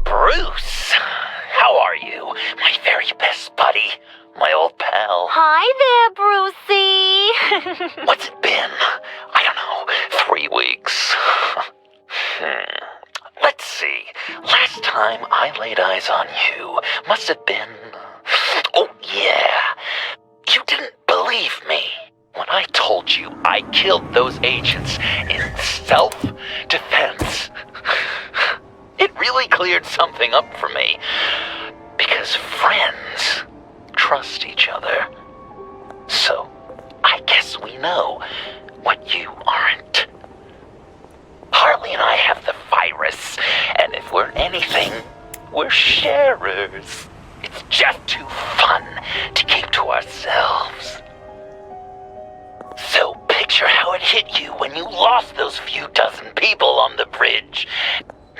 Bruce, how are you? My very best buddy, my old pal. Hi there, Brucey. What's it been? I don't know, 3 weeks. Let's see. Last time I laid eyes on you must have been... Oh, yeah. You didn't believe me when I told you I killed those agents in self-defense. It really cleared something up for me. Because friends trust each other. So, I guess we know what you aren't. Harley and I have the virus, and if we're anything, we're sharers. It's just too fun to keep to ourselves. So picture how it hit you when you lost those few dozen people on the bridge.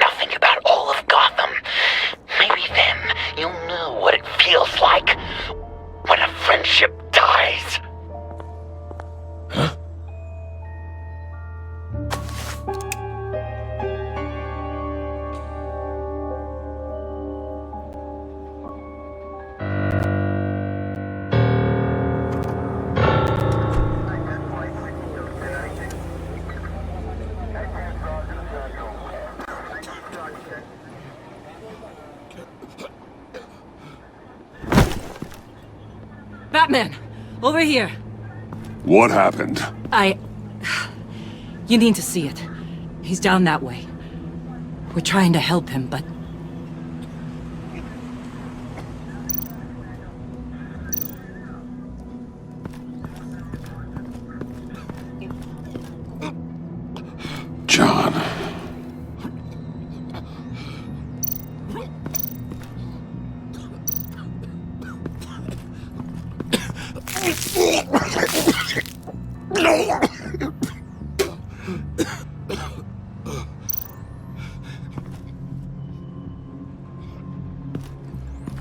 Now think about all of Gotham. Maybe then you'll know what it feels like when a friendship dies. Huh? Batman! Over here! What happened? You need to see it. He's down that way. We're trying to help him, but... John.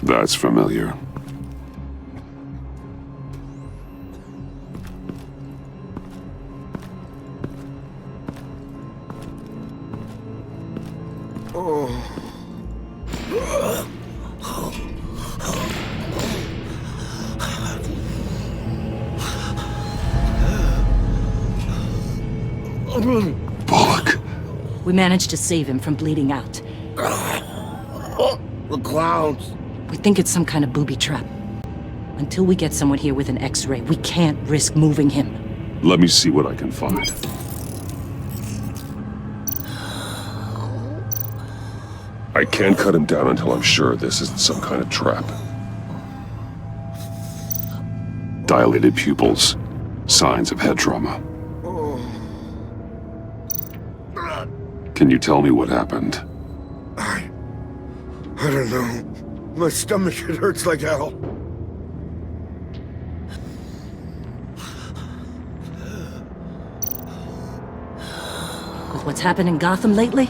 That's familiar. Bullock. We managed to save him from bleeding out. The clowns. We think it's some kind of booby trap. Until we get someone here with an X-ray, we can't risk moving him. Let me see what I can find. I can't cut him down until I'm sure this isn't some kind of trap. Dilated pupils. Signs of head trauma. Can you tell me what happened? I don't know. My stomach, it hurts like hell. With what's happened in Gotham lately,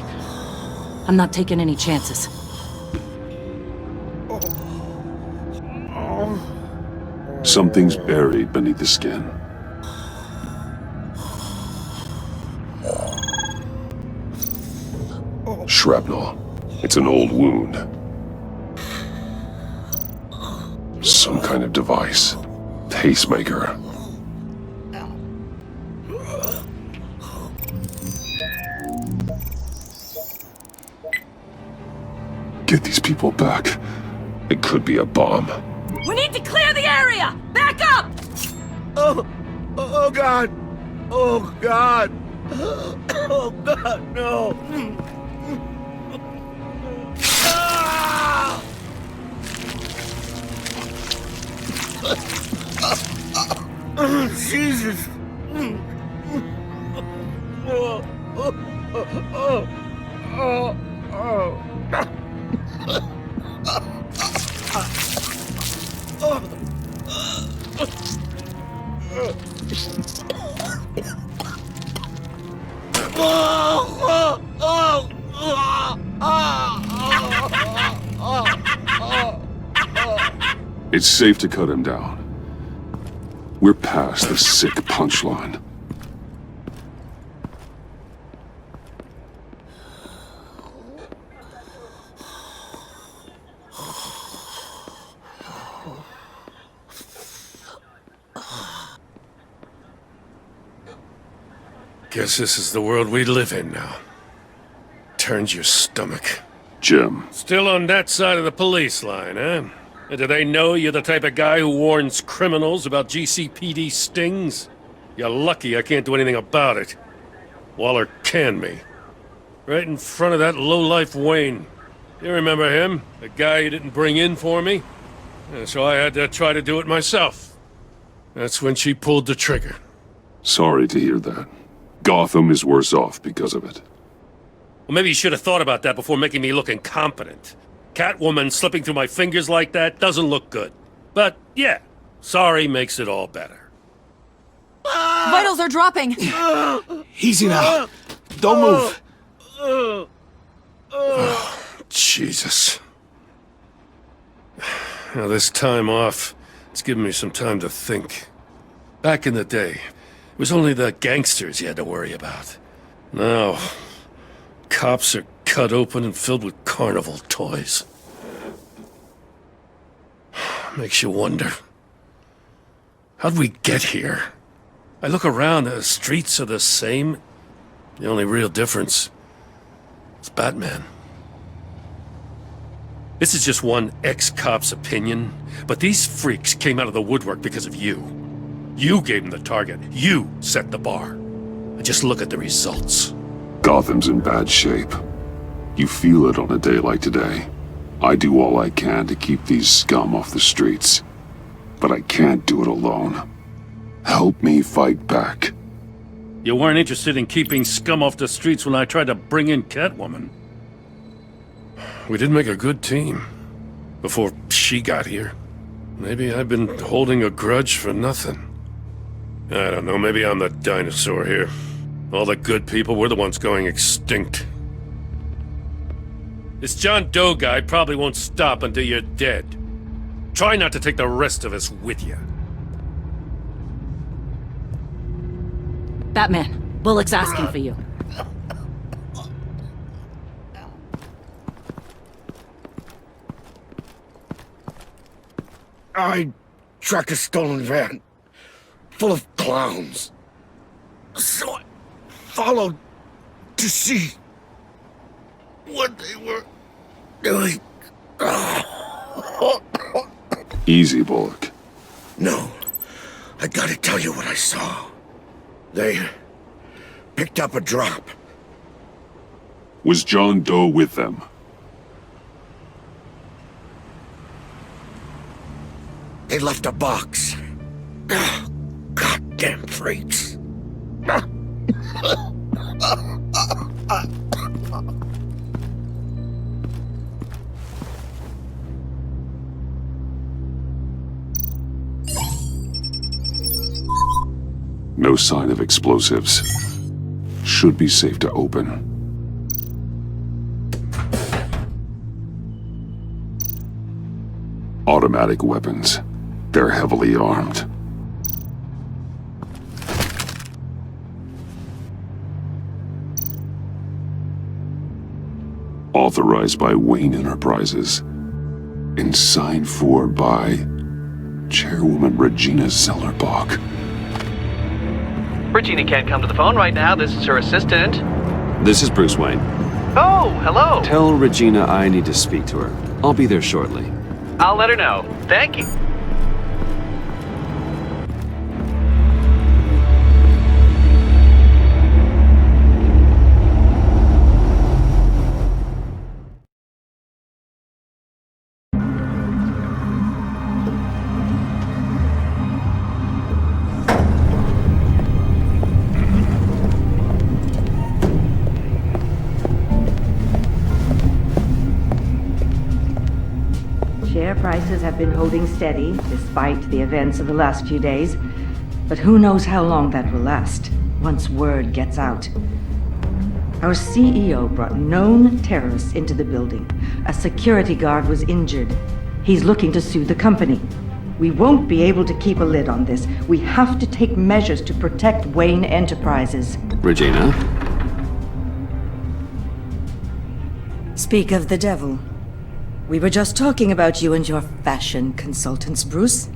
I'm not taking any chances. Something's buried beneath the skin. Shrapnel. It's an old wound. Some kind of device. Pacemaker. Get these people back. It could be a bomb. We need to clear the area! Back up! Oh God! Oh God! Oh God, no! Jesus! It's safe to cut him down. We're past the sick punchline. Guess this is the world we live in now. Turns your stomach. Jim, Still on that side of the police line, eh? And do they know you're the type of guy who warns criminals about GCPD stings? You're lucky I can't do anything about it. Waller canned me. Right in front of that lowlife Wayne. You remember him? The guy you didn't bring in for me? And so I had to try to do it myself. That's when she pulled the trigger. sorry to hear that. Gotham is worse off because of it. Well, maybe you should have thought about that before making me look incompetent. Catwoman slipping through my fingers like that doesn't look good. But, yeah, sorry makes it all better. Vitals are dropping! Easy now. Don't move. Jesus. Now, this time off, it's given me some time to think. Back in the day, it was only the gangsters you had to worry about. Now, cops are cut open and filled with carnival toys. Makes you wonder. How'd we get here? I look around, the streets are the same. The only real difference is Batman. This is just one ex-cop's opinion, but these freaks came out of the woodwork because of you. You gave them the target. You set the bar. And just look at the results. Gotham's in bad shape. You feel it on a day like today. I do all I can to keep these scum off the streets. But I can't do it alone. Help me fight back. You weren't interested in keeping scum off the streets when I tried to bring in Catwoman. We did make a good team. Before she got here. Maybe I've been holding a grudge for nothing. I don't know, maybe I'm the dinosaur here. All the good people, we're the ones going extinct. This John Doe guy probably won't stop until you're dead. Try not to take the rest of us with you. Batman, Bullock's asking for you. I tracked a stolen van full of clowns. So I followed to see what they were doing. Easy, Bullock. No, I gotta tell you what I saw. They picked up a drop. Was John Doe with them? They left a box. Goddamn freaks. No sign of explosives. Should be safe to open. Automatic weapons. They're heavily armed. Authorized by Wayne Enterprises. And signed for by Chairwoman Regina Zellerbach. Regina can't come to the phone right now. This is her assistant. This is Bruce Wayne. Oh, hello. Tell Regina I need to speak to her. I'll be there shortly. I'll let her know. Thank you. Share prices have been holding steady despite the events of the last few days. But who knows how long that will last once word gets out. Our CEO brought known terrorists into the building. A security guard was injured. He's looking to sue the company. We won't be able to keep a lid on this. We have to take measures to protect Wayne Enterprises. Regina? Speak of the devil. We were just talking about you and your fashion consultants, Bruce.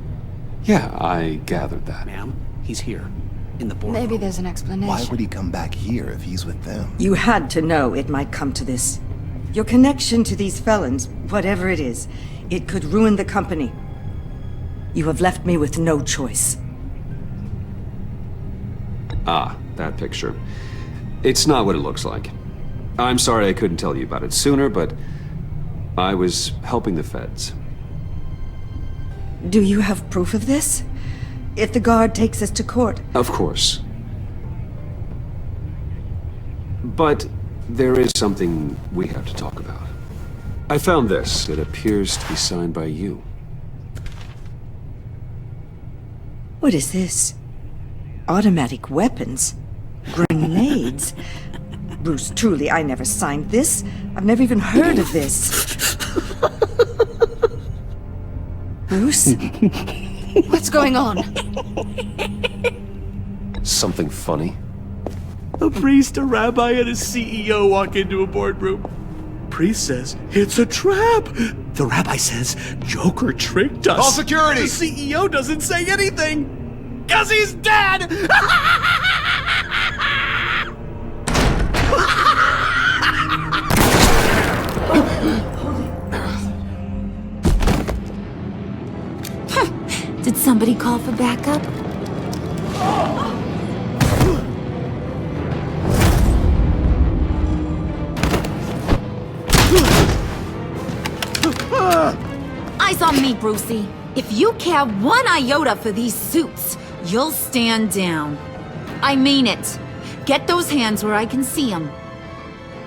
Yeah, I gathered that. Ma'am, he's here. In the boardroom. Maybe there's an explanation. Why would he come back here if he's with them? You had to know it might come to this. Your connection to these felons, whatever it is, it could ruin the company. You have left me with no choice. Ah, that picture. It's not what it looks like. I'm sorry I couldn't tell you about it sooner, but I was helping the feds. Do you have proof of this? If the guard takes us to court? Of course. But there is something we have to talk about. I found this. It appears to be signed by you. What is this? Automatic weapons? Grenades? Bruce, truly, I never signed this. I've never even heard of this. Bruce? What's going on? Something funny? A priest, a rabbi, and a CEO walk into a boardroom. Priest says, it's a trap. The rabbi says, Joker tricked us. Call security! The CEO doesn't say anything. 'Cause he's dead! Did somebody call for backup? Eyes on me, Brucey. If you care one iota for these suits, you'll stand down. I mean it. Get those hands where I can see them.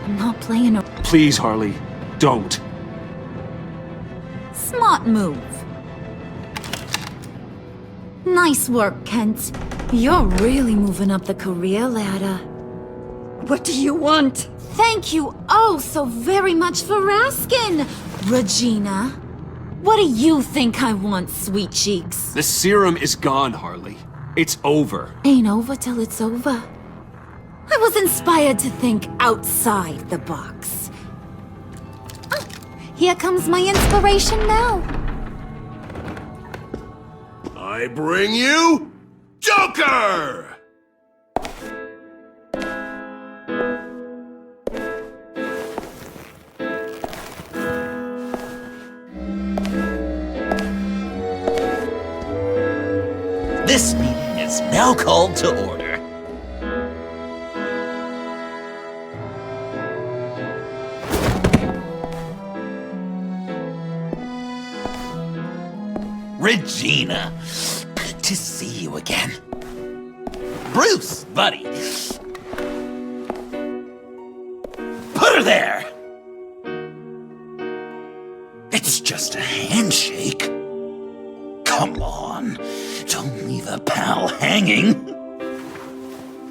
I'm not playing a Please, Harley, don't. smart move. Nice work, Kent. You're really moving up the career ladder. What do you want? Thank you oh so very much for asking, Regina. What do you think I want, sweet cheeks? The serum is gone, Harley. It's over. Ain't over till it's over. I was inspired to think outside the box. Oh, here comes my inspiration now. I bring you Joker! This meeting is now called to order. Regina, good to see you again. Bruce, buddy. Put her there! It's just a handshake. Come on, don't leave a pal hanging.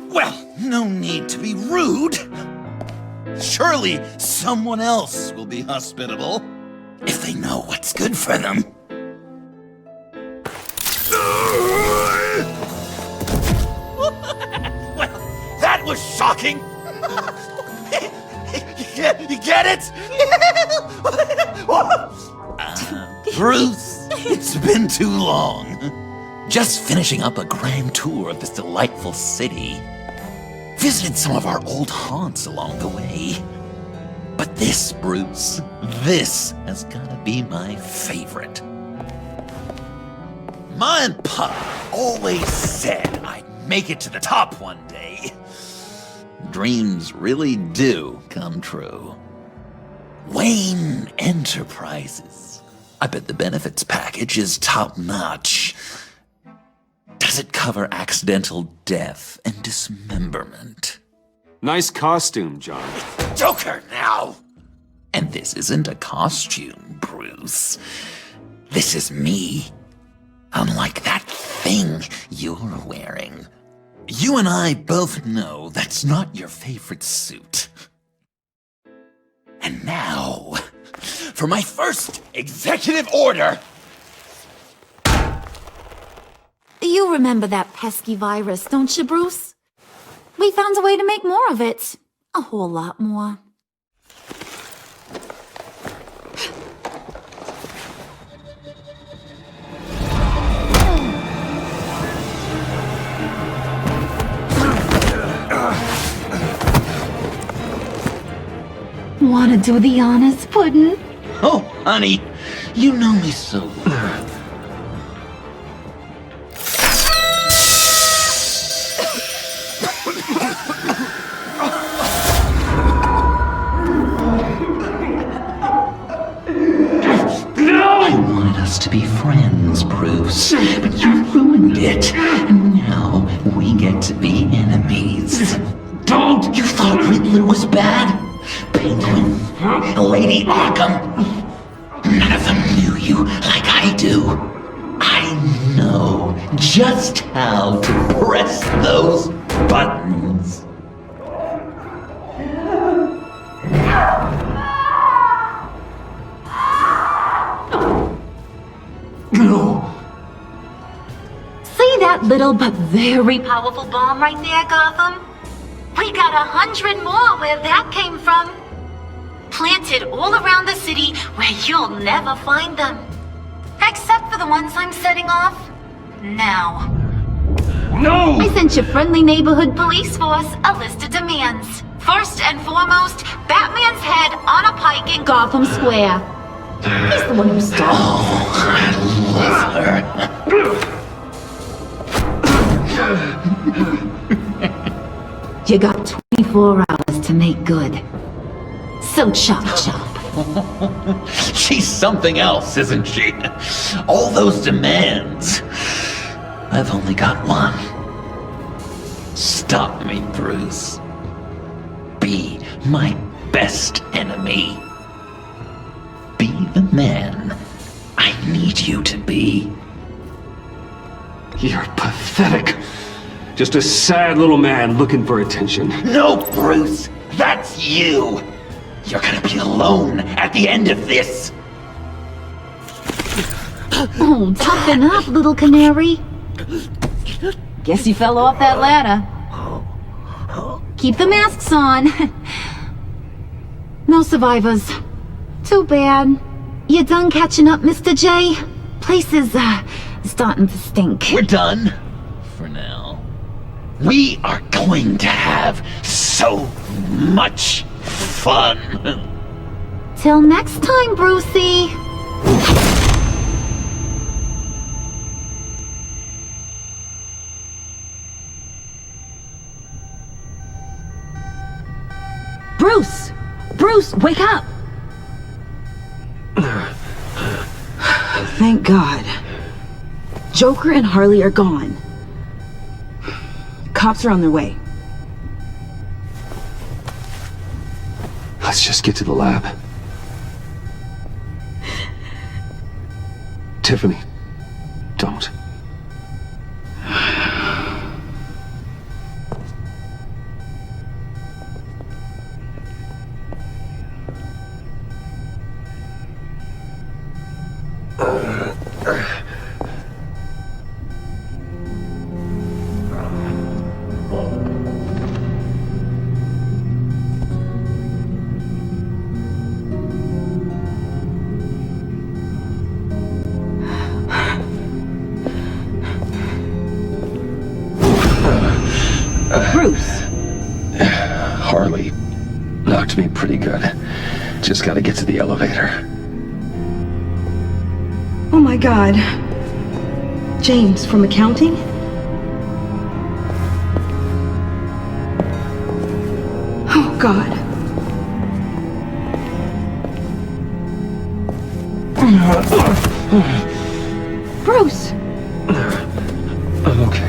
Well, no need to be rude. Surely someone else will be hospitable if they know what's good for them. Well, that was shocking. You get it? Bruce, it's been too long. Just finishing up a grand tour of this delightful city. Visited some of our old haunts along the way. But this, Bruce, this has gotta be my favorite. Ma and Pa always said I'd make it to the top one day. Dreams really do come true. Wayne Enterprises. I bet the benefits package is top-notch. Does it cover accidental death and dismemberment? Nice costume, John. Joker now! And this isn't a costume, Bruce. This is me. Unlike that thing you're wearing. You and I both know that's not your favorite suit. And now, for my first executive order. You remember that pesky virus, don't you, Bruce? We found a way to make more of it. A whole lot more. Wanna do the honors, Puddin'? Oh, honey, you know me so well. I wanted us to be friends, Bruce, but you ruined it. And now we get to be enemies. Don't! You thought Riddler was bad? Penguin, Lady Arkham. None of them knew you like I do. I know just how to press those buttons. See that little but very powerful bomb right there, Gotham? We got 100 more where that came from. Planted all around the city where you'll never find them. Except for the ones I'm setting off now. No! I sent your friendly neighborhood police force a list of demands. First and foremost, Batman's head on a pike in Gotham Square. He's the one who stole. Oh, I love her. You got 24 hours to make good. So chop chop. She's something else, isn't she? All those demands. I've only got one. Stop me, Bruce. Be my best enemy. Be the man I need you to be. You're pathetic. Just a sad little man looking for attention. No, Bruce, that's you. You're gonna be alone at the end of this. Oh, toughen up, little canary. Guess you fell off that ladder. Keep the masks on. No survivors. Too bad. You done catching up, Mr. J? Place is, starting to stink. We're done. For now. We are going to have so much fun. Till next time, Brucey. Bruce! Bruce, wake up! Thank God. Joker and Harley are gone. Cops are on their way. Let's just get to the lab. Tiffany, don't. Bruce! Harley knocked me pretty good. Just gotta get to the elevator. Oh my God. James, from accounting? Oh God. Bruce! I'm okay.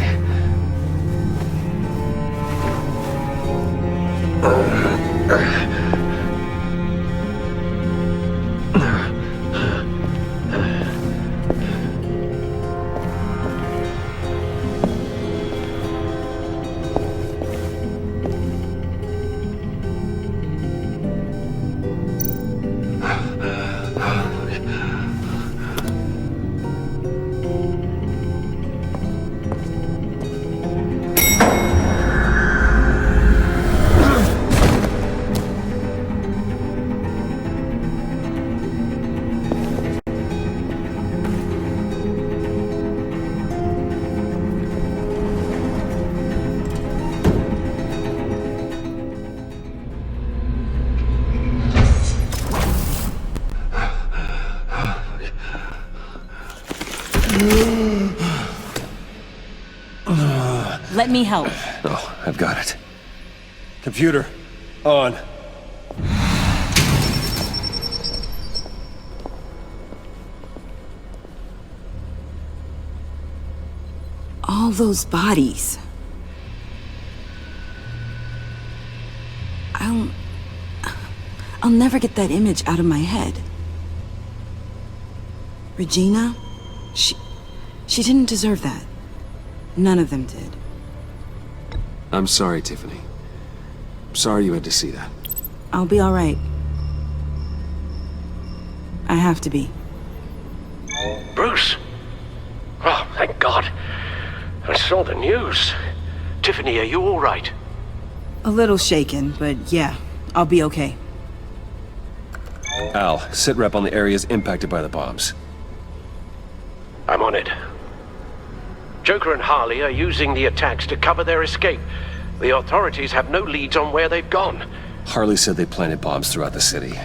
Let me help. Oh, I've got it. Computer, on. All those bodies. I'll never get that image out of my head. Regina? She didn't deserve that. None of them did. I'm sorry, Tiffany. Sorry you had to see that. I'll be all right. I have to be. Bruce! Oh, thank God. I saw the news. Tiffany, are you all right? A little shaken, but yeah, I'll be okay. Al, sit rep on the areas impacted by the bombs. I'm on it. Joker and Harley are using the attacks to cover their escape. The authorities have no leads on where they've gone. Harley said they planted bombs throughout the city.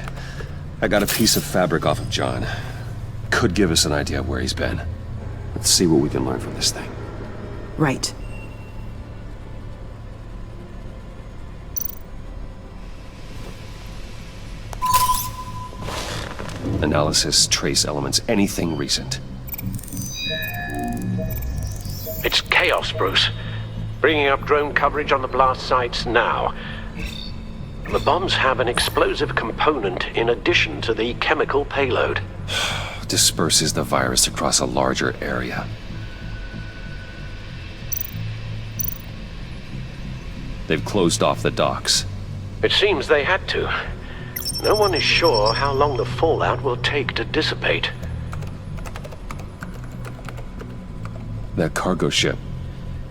I got a piece of fabric off of John. Could give us an idea of where he's been. Let's see what we can learn from this thing. Right. Analysis, trace elements, anything recent. It's chaos, Bruce. Bringing up drone coverage on the blast sites now. The bombs have an explosive component in addition to the chemical payload. Disperses the virus across a larger area. They've closed off the docks. It seems they had to. No one is sure how long the fallout will take to dissipate. That cargo ship,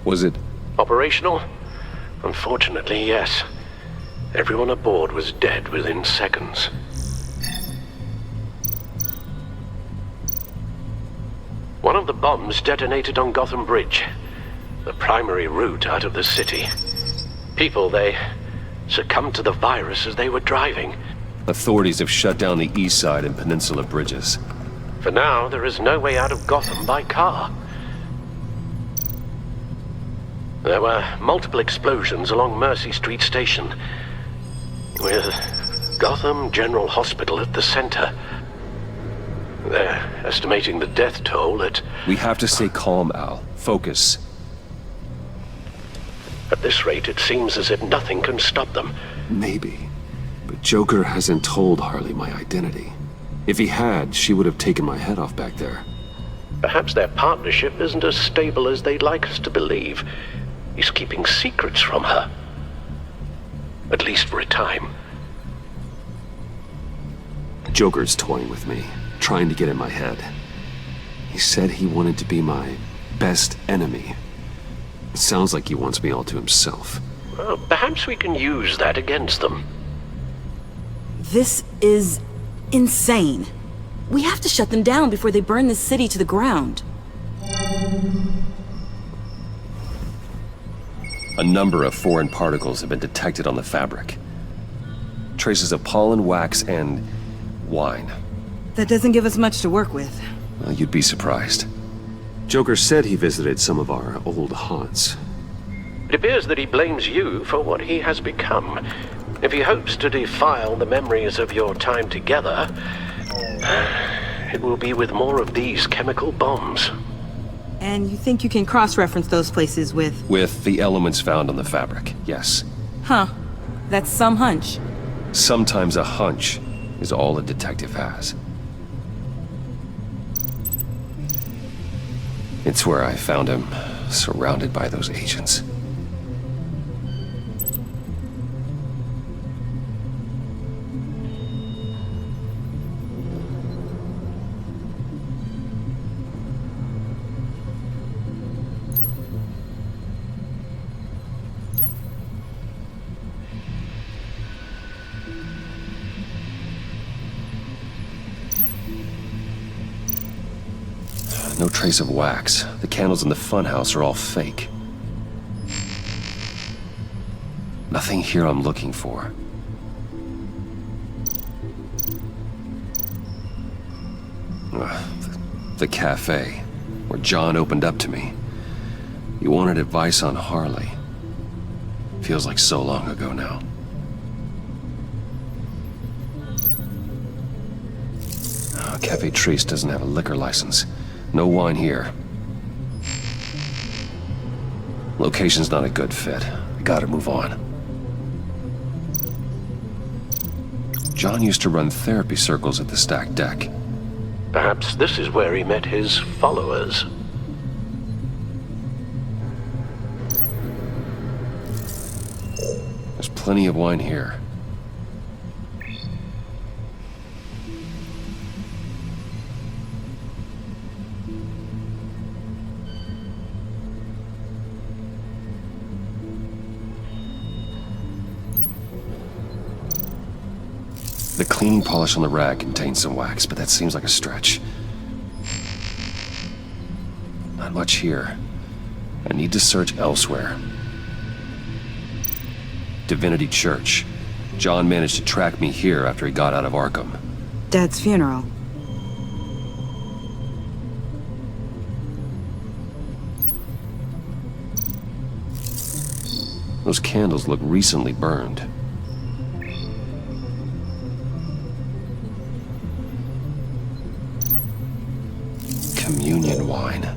was it... Operational? Unfortunately, yes. Everyone aboard was dead within seconds. One of the bombs detonated on Gotham Bridge, the primary route out of the city. People, they succumbed to the virus as they were driving. Authorities have shut down the east side and peninsula bridges. For now, there is no way out of Gotham by car. There were multiple explosions along Mercy Street Station, with Gotham General Hospital at the center. They're estimating the death toll at... We have to stay calm, Al. Focus. At this rate, it seems as if nothing can stop them. Maybe. But Joker hasn't told Harley my identity. If he had, she would have taken my head off back there. Perhaps their partnership isn't as stable as they'd like us to believe. He's keeping secrets from her. At least for a time. Joker's toying with me, trying to get in my head. He said he wanted to be my best enemy. It sounds like he wants me all to himself. Well, perhaps we can use that against them. This is insane. We have to shut them down before they burn this city to the ground. A number of foreign particles have been detected on the fabric. Traces of pollen, wax, and wine. That doesn't give us much to work with. Well, you'd be surprised. Joker said he visited some of our old haunts. It appears that he blames you for what he has become. If he hopes to defile the memories of your time together, it will be with more of these chemical bombs. And you think you can cross-reference those places with... With the elements found on the fabric, yes. Huh. That's some hunch. Sometimes a hunch is all a detective has. It's where I found him, surrounded by those agents. No trace of wax. The candles in the funhouse are all fake. Nothing here I'm looking for. The cafe. where John opened up to me. He wanted advice on Harley. Feels like so long ago now. Cafe Trice doesn't have a liquor license. No wine here. Location's not a good fit. I gotta move on. John used to run therapy circles at the Stacked Deck. Perhaps this is where he met his followers. There's plenty of wine here. The cleaning polish on the rag contains some wax, but that seems like a stretch. Not much here. I need to search elsewhere. Divinity Church. John managed to track me here after he got out of Arkham. Dad's funeral. Those candles look recently burned. Communion wine.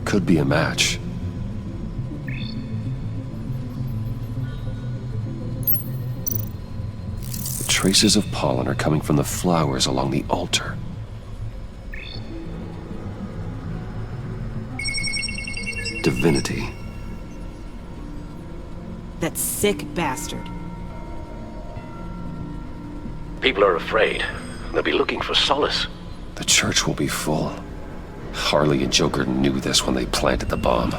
Could be a match. The traces of pollen are coming from the flowers along the altar. Divinity. That sick bastard. People are afraid. They'll be looking for solace. The church will be full. Harley and Joker knew this when they planted the bomb.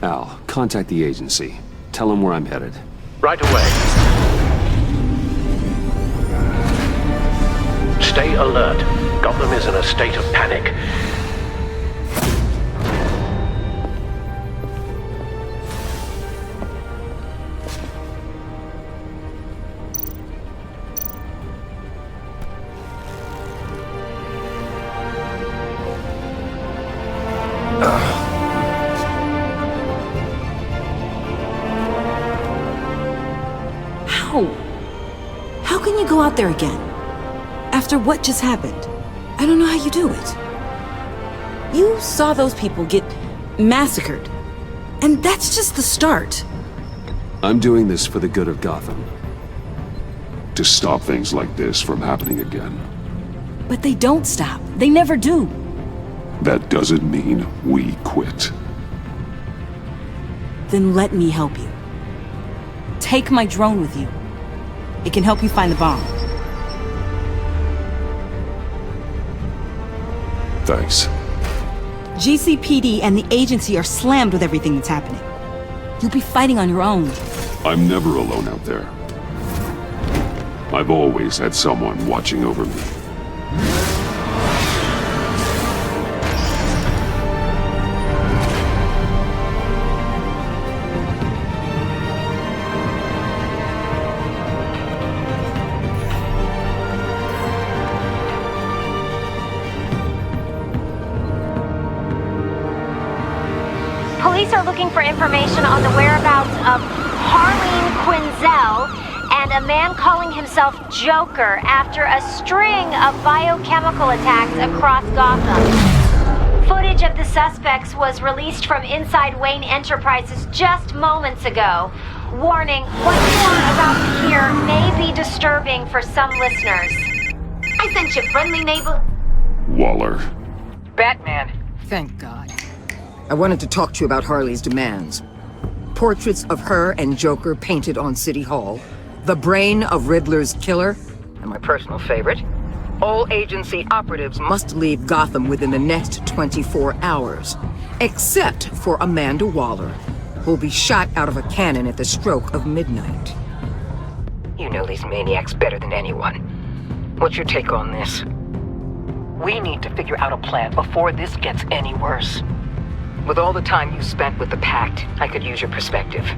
Al, contact the agency. Tell them where I'm headed. Right away. Stay alert. Gotham is in a state of panic. How can you go out there again? After what just happened? I don't know how you do it. You saw those people get massacred. And that's just the start. I'm doing this for the good of Gotham. To stop things like this from happening again. But they don't stop. They never do. That doesn't mean we quit. Then let me help you. Take my drone with you. It can help you find the bomb. Thanks. GCPD and the agency are slammed with everything that's happening. You'll be fighting on your own. I'm never alone out there. I've always had someone watching over me. Police are looking for information on the whereabouts of Harleen Quinzel and a man calling himself Joker after a string of biochemical attacks across Gotham. Footage of the suspects was released from inside Wayne Enterprises just moments ago. Warning, what you are about to hear may be disturbing for some listeners. I sent you friendly neighbor... Waller. Batman. Thank God. I wanted to talk to you about Harley's demands. Portraits of her and Joker painted on City Hall, the brain of Riddler's killer, and my personal favorite, all agency operatives must leave Gotham within the next 24 hours, except for Amanda Waller, who'll be shot out of a cannon at the stroke of midnight. You know these maniacs better than anyone. What's your take on this? We need to figure out a plan before this gets any worse. With all the time you spent with the Pact, I could use your perspective.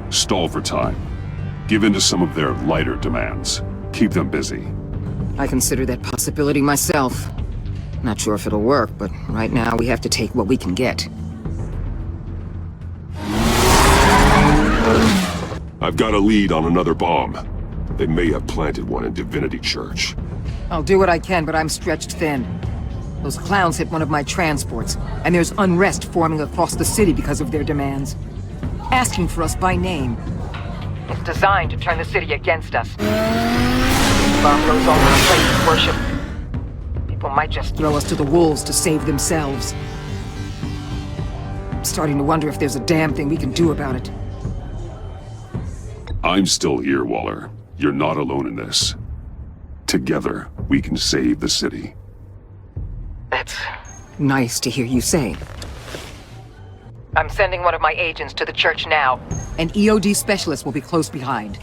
Stall for time. Give in to some of their lighter demands. Keep them busy. I consider that possibility myself. Not sure if it'll work, but right now we have to take what we can get. I've got a lead on another bomb. They may have planted one in Divinity Church. I'll do what I can, but I'm stretched thin. Those clowns hit one of my transports, and there's unrest forming across the city because of their demands. Asking for us by name. It's designed to turn the city against us. If the bomb goes on with places worship, people might just throw us to the wolves to save themselves. I'm starting to wonder if there's a damn thing we can do about it. I'm still here, Waller. You're not alone in this. Together, we can save the city. That's nice to hear you say. I'm sending one of my agents to the church now. An EOD specialist will be close behind.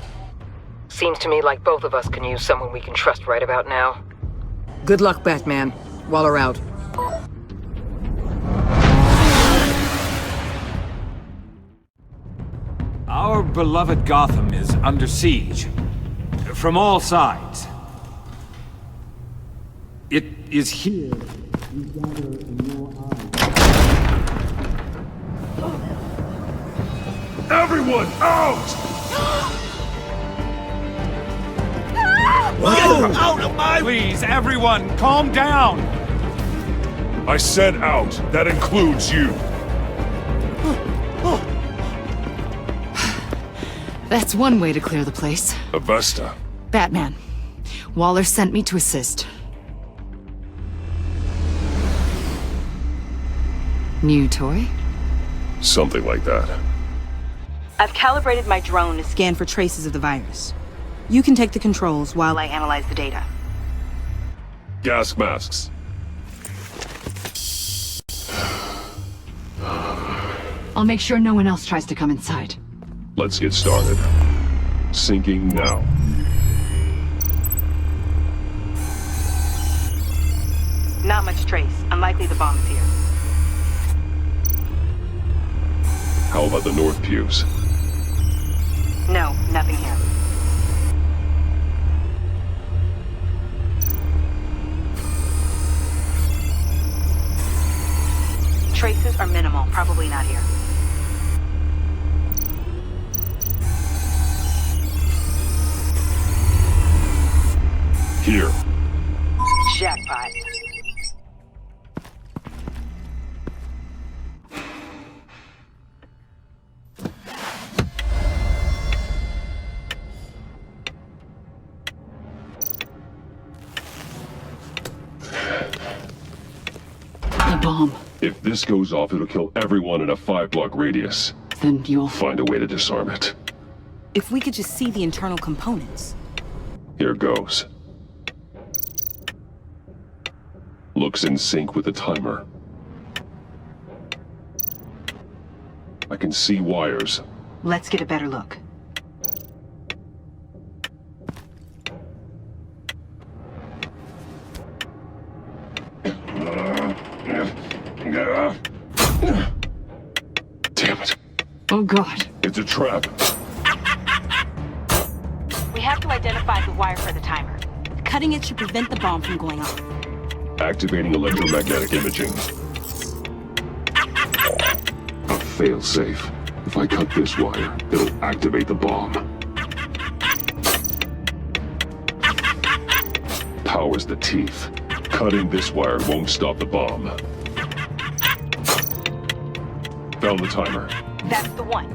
Seems to me like both of us can use someone we can trust right about now. Good luck, Batman. Waller out. Our beloved Gotham is under siege. From all sides. It is here we gather in your eyes. Everyone, out! Get out of my... Please, everyone, calm down! I said out. That includes you. That's one way to clear the place. Avesta. Batman. Waller sent me to assist. New toy? Something like that. I've calibrated my drone to scan for traces of the virus. You can take the controls while I analyze the data. Gas masks. I'll make sure no one else tries to come inside. Let's get started. Syncing now. Not much trace. Unlikely the bomb's here. How about the north pews? No, nothing here. Traces are minimal. Probably not here. Here. Jackpot. The bomb. If this goes off, it'll kill everyone in a 5-block radius. Then you'll find a way to disarm it. If we could just see the internal components. Here goes. Looks in sync with the timer. I can see wires. Let's get a better look. Damn it. Oh God. It's a trap. We have to identify the wire for the timer. Cutting it should prevent the bomb from going off. Activating electromagnetic imaging. A fail-safe. If I cut this wire, it'll activate the bomb. Power's the teeth. Cutting this wire won't stop the bomb. Found the timer. That's the one.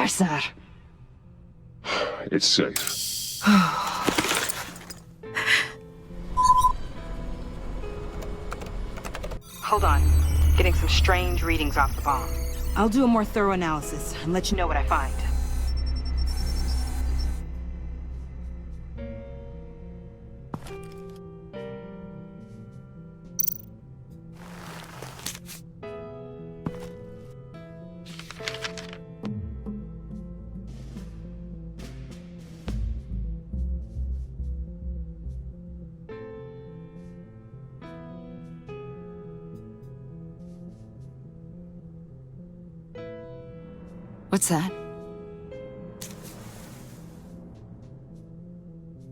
Sir. It's safe. Hold on. Getting some strange readings off the bomb. I'll do a more thorough analysis and let you know what I find. What's that?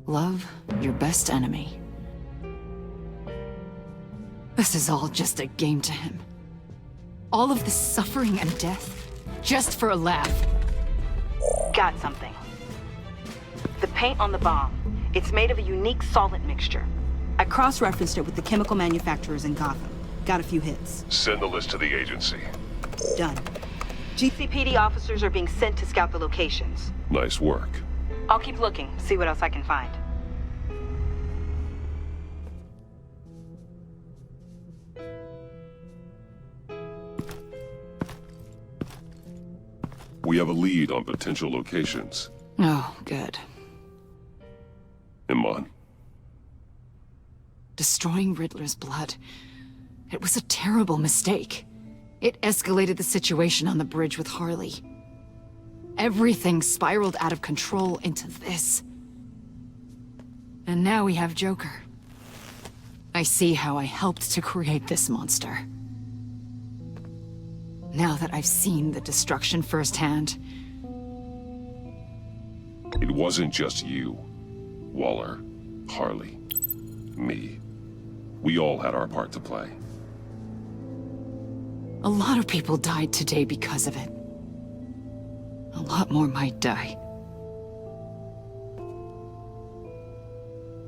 Love your best enemy. This is all just a game to him. All of this suffering and death, just for a laugh. Got something. The paint on the bomb. It's made of a unique solvent mixture. I cross-referenced it with the chemical manufacturers in Gotham. Got a few hits. Send the list to the agency. Done. GCPD officers are being sent to scout the locations. Nice work. I'll keep looking, see what else I can find. We have a lead on potential locations. Oh, good. Iman. Destroying Riddler's blood. It was a terrible mistake. It escalated the situation on the bridge with Harley. Everything spiraled out of control into this. And now we have Joker. I see how I helped to create this monster. Now that I've seen the destruction firsthand... It wasn't just you, Waller, Harley, me. We all had our part to play. A lot of people died today because of it. A lot more might die.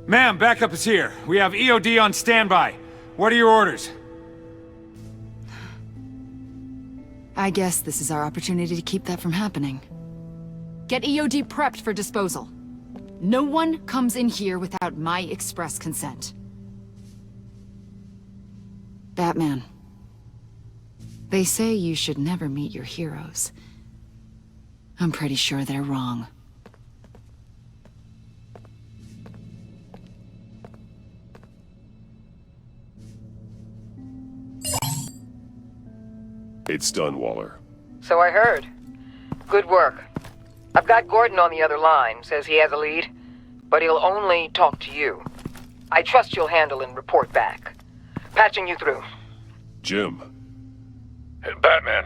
Ma'am, backup is here. We have EOD on standby. What are your orders? I guess this is our opportunity to keep that from happening. Get EOD prepped for disposal. No one comes in here without my express consent. Batman. They say you should never meet your heroes. I'm pretty sure they're wrong. It's done, Waller. So I heard. Good work. I've got Gordon on the other line, says he has a lead, but he'll only talk to you. I trust you'll handle and report back. Patching you through. Jim. Batman,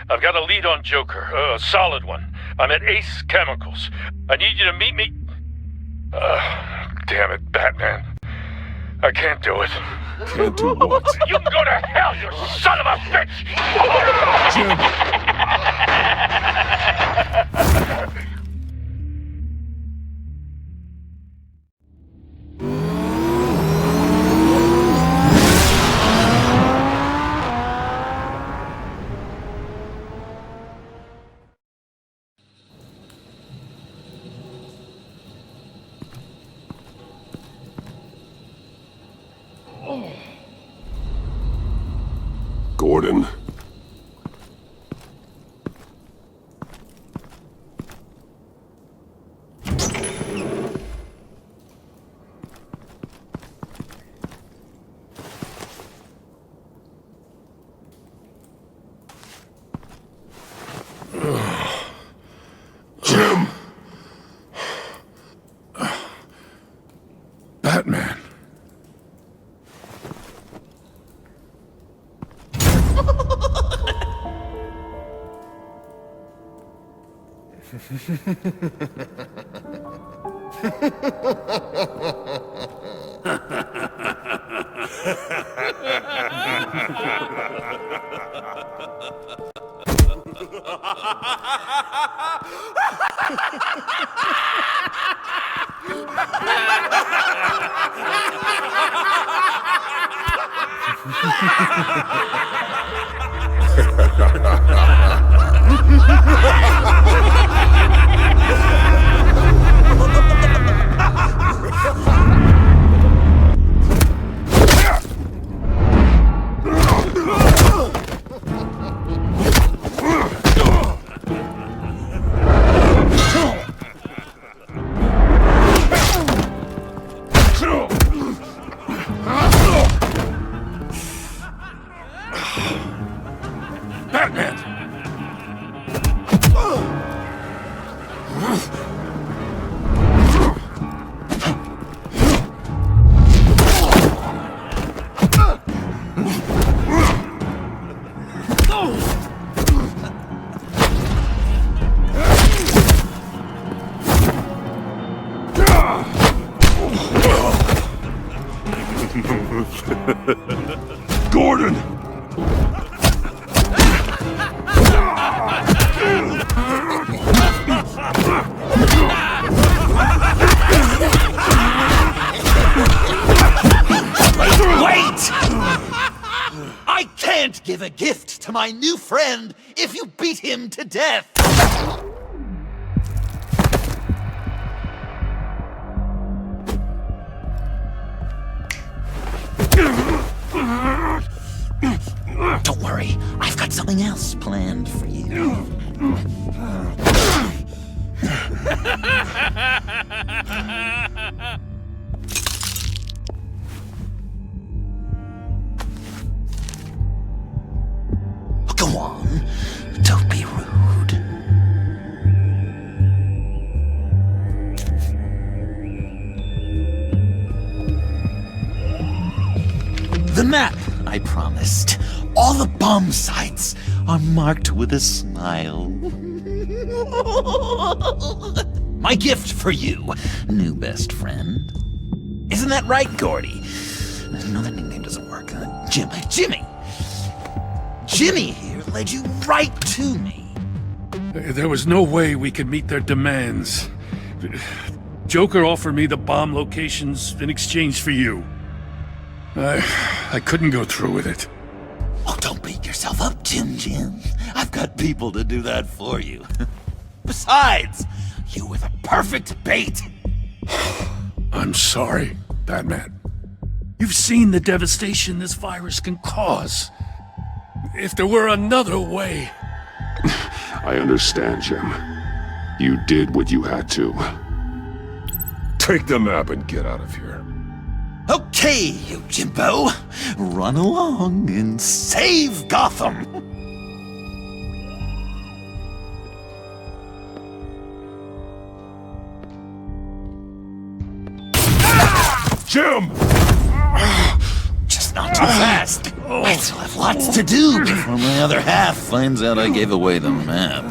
I've got a lead on Joker, a solid one. I'm at Ace Chemicals. I need you to meet me... damn it, Batman. I can't do it. Can't do what? You can go to hell, you son of a bitch! Gordon. Jim! Batman. Wait! I can't give a gift to my new friend if you beat him to death! Don't worry, I've got something else planned for you. Go on, don't be rude. The map I promised. All the bomb sites are marked with a smile. My gift for you, new best friend. Isn't that right, Gordy? No, that nickname doesn't work. Jimmy! Jimmy here led you right to me. There was no way we could meet their demands. Joker offered me the bomb locations in exchange for you. I couldn't go through with it. Oh, don't beat yourself up, Jim. I've got people to do that for you. Besides, you were the perfect bait. I'm sorry, Batman. You've seen the devastation this virus can cause. If there were another way... I understand, Jim. You did what you had to. Take the map and get out of here. Okay, you Jimbo. Run along and save Gotham. Jim! Just not too fast. I still have lots to do before my other half finds out I gave away the map.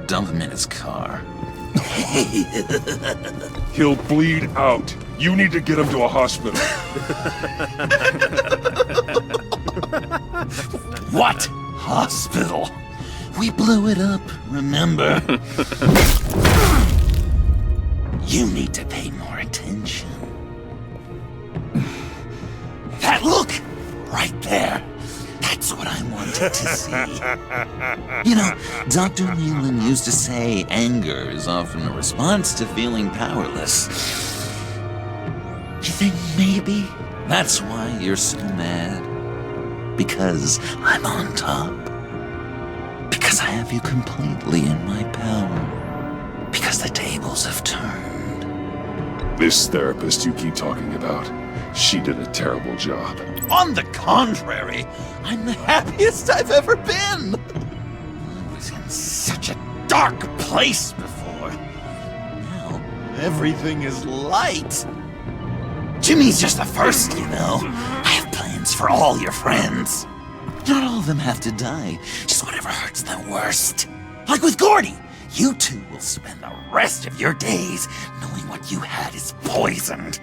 Dump him in his car. He'll bleed out. You need to get him to a hospital. What hospital? We blew it up, remember? You need to pay more attention. That look! Right there. That's what I wanted to see. You know, Dr. Leland used to say anger is often a response to feeling powerless. You think maybe that's why you're so mad? Because I'm on top? Because I have you completely in my power? Because the tables have turned? This therapist you keep talking about, she did a terrible job. On the contrary, I'm the happiest I've ever been. I was in such a dark place before. Now, everything is light. Jimmy's just the first, you know. I have plans for all your friends. Not all of them have to die, just whatever hurts them worst. Like with Gordy, you two will spend the rest of your days knowing what you had is poisoned.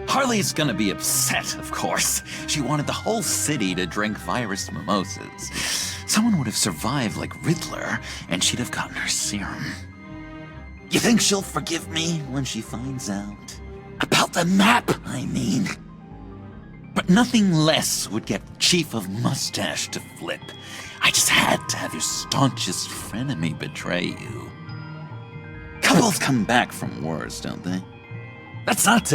Harley's gonna be upset, of course. She wanted the whole city to drink virus mimosas. Someone would have survived like Riddler, and she'd have gotten her serum. You think she'll forgive me when she finds out? About the map, I mean. But nothing less would get Chief of Mustache to flip. I just had to have your staunchest frenemy betray you. Couples come back from wars, don't they? That's not,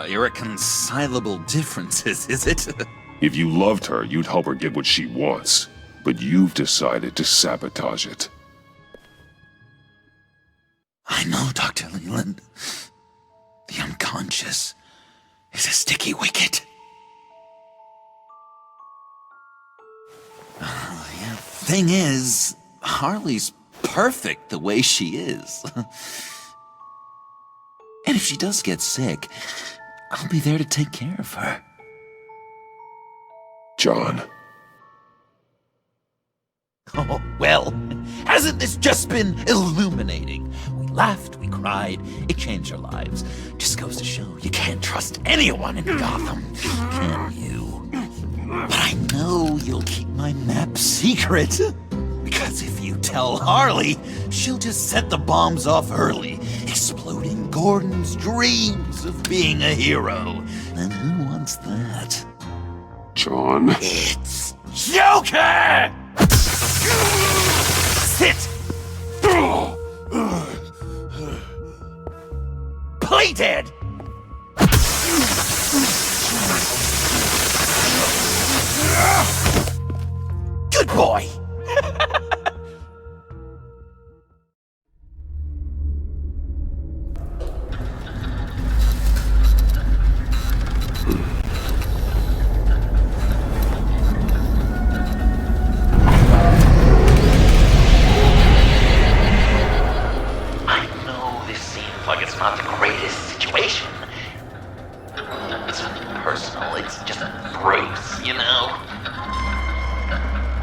irreconcilable differences, is it? If you loved her, you'd help her get what she wants. But you've decided to sabotage it. I know, Dr. Leland. The unconscious is a sticky wicket. Yeah. Thing is, Harley's perfect the way she is. And if she does get sick, I'll be there to take care of her. John. Oh, well, hasn't this just been illuminating? We laughed, we cried. It changed our lives. Just goes to show you can't trust anyone in Gotham, can you? But I know you'll keep my map secret. Because if you tell Harley, she'll just set the bombs off early, exploding Gordon's dreams of being a hero. And who wants that? John. It's Joker! Sit! Play dead! Good boy! Like it's not the greatest situation. It's nothing personal, it's just Bruce, you know?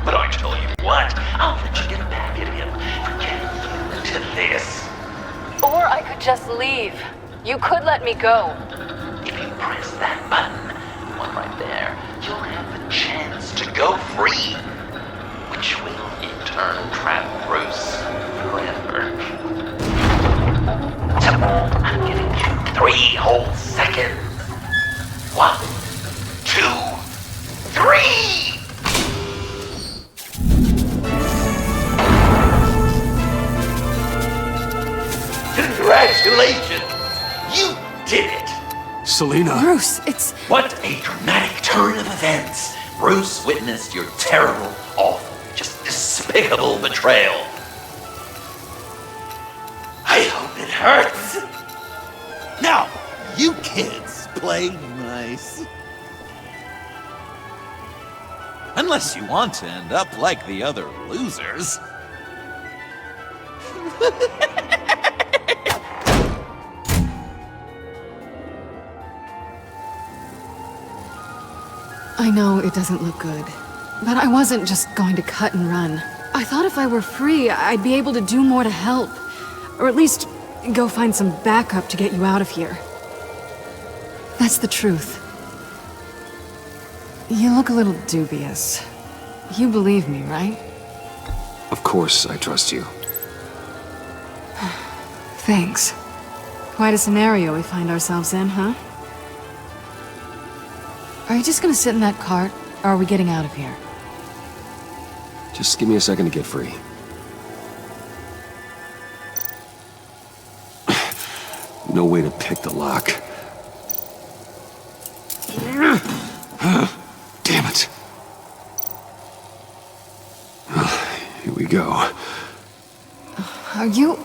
But I tell you what, I'll let you get back at him for getting you into this. Or I could just leave. You could let me go. If you press that button, one right there, you'll have the chance to go free. Which will in turn trap Bruce forever. So, I'm giving you 3 whole seconds. 1, 2, 3! Congratulations! You did it! Selina! Bruce, it's... What a dramatic turn of events! Bruce witnessed your terrible, awful, just despicable betrayal. I hope it hurts. Now, you kids play nice. Unless you want to end up like the other losers. I know it doesn't look good, but I wasn't just going to cut and run. I thought if I were free, I'd be able to do more to help. Or at least, go find some backup to get you out of here. That's the truth. You look a little dubious. You believe me, right? Of course I trust you. Thanks. Quite a scenario we find ourselves in, huh? Are you just gonna sit in that cart, or are we getting out of here? Just give me a second to get free. No way to pick the lock. Damn it. Here we go. Are you...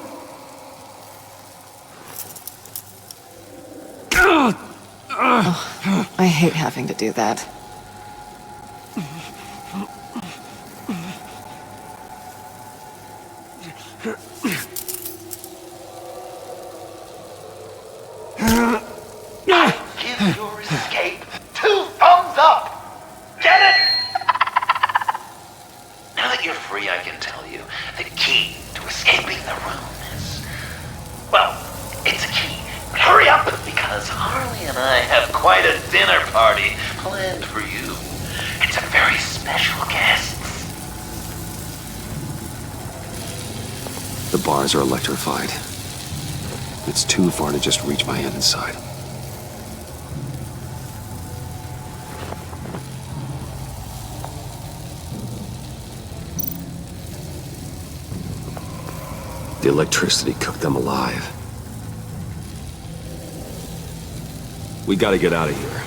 Oh, I hate having to do that. Give your escape 2 thumbs up! Get it? Now that you're free, I can tell you the key to escaping the room is... Well, it's a key. But hurry up, because Harley and I have quite a dinner party planned for you. It's a very special guest. The bars are electrified. It's too far to just reach my hand inside. The electricity cooked them alive. We gotta get out of here.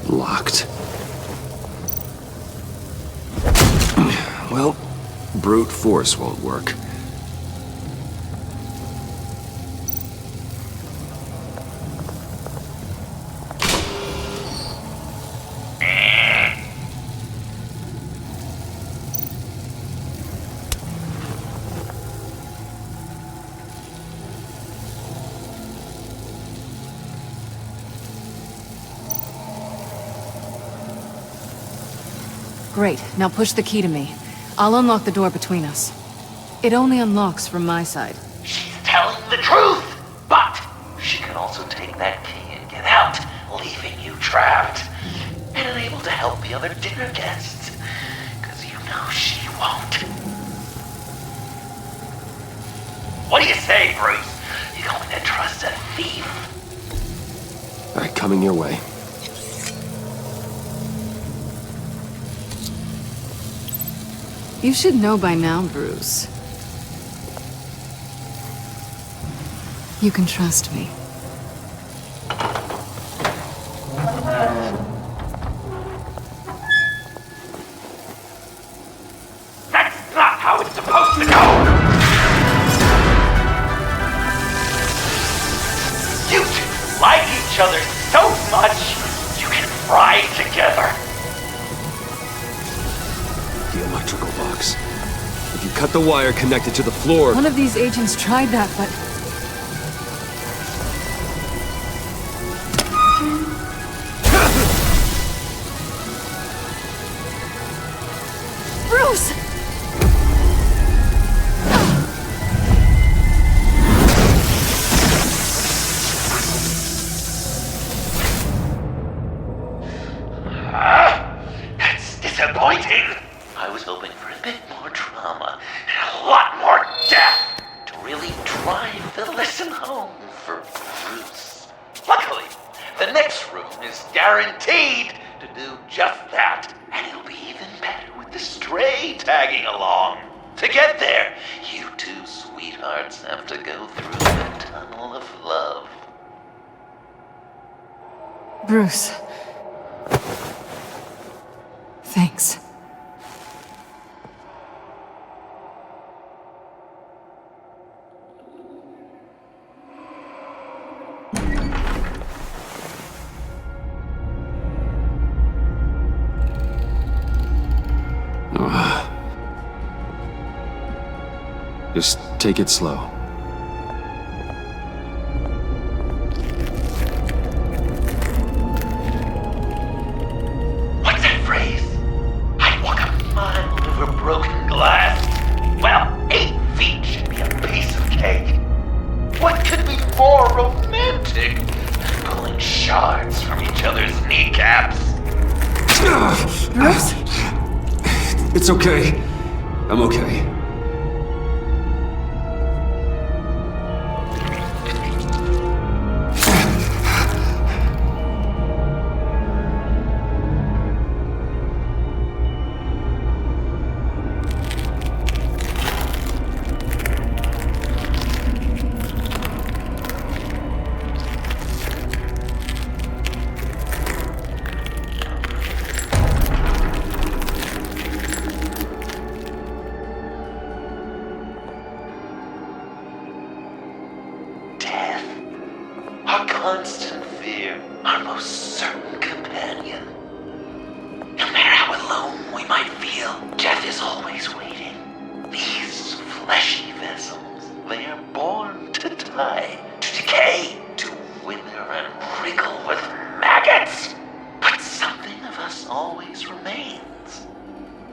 Locked. Well, brute force won't work. Great. Now push the key to me. I'll unlock the door between us. It only unlocks from my side. She's telling the truth, but she can also take that key and get out, leaving you trapped, and unable to help the other dinner guests, because you know she won't. What do you say, Bruce? You going to trust a thief? All right, coming your way. You should know by now, Bruce. You can trust me. That's not how it's supposed to go! You two like each other so much, you can fry together. The electrical box. If you cut the wire connected to the floor... One of these agents tried that, but... Bruce! That's disappointing. I was hoping for a bit more drama and a lot more death to really drive the lesson home for Bruce. Luckily, the next room is guaranteed to do just that, and it'll be even better with the stray tagging along. To get there, you two sweethearts have to go through the tunnel of love. Bruce. Thanks. Just take it slow. What's that phrase? I'd walk a mile over broken glass. Well, 8 feet should be a piece of cake. What could be more romantic than pulling shards from each other's kneecaps? Bruce? It's okay. I'm okay. Our constant fear, our most certain companion. No matter how alone we might feel, death is always waiting. These fleshy vessels, they are born to die, to decay, to wither and wriggle with maggots. But something of us always remains.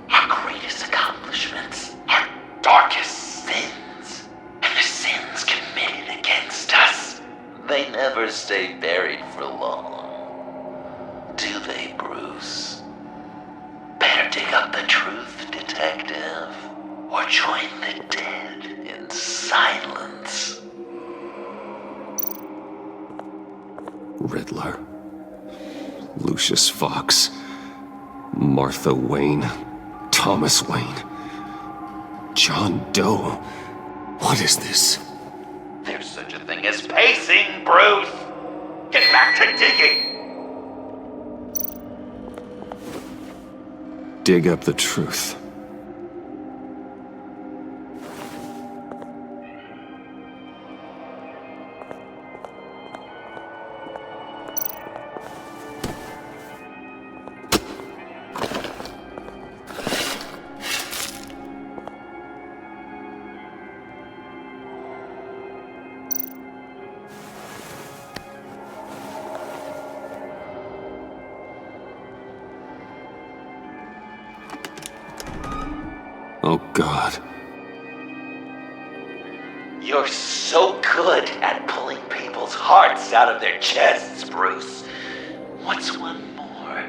Our greatest accomplishments, our darkest sins, and the sins committed against us. They never stay buried for long. Do they, Bruce? Better dig up the truth, detective, or join the dead in silence. Riddler. Lucius Fox. Martha Wayne. Thomas Wayne. John Doe. What is this? There's such a thing as pacing, Bruce! Get back to digging! Dig up the truth. Oh, God. You're so good at pulling people's hearts out of their chests, Bruce. What's one more?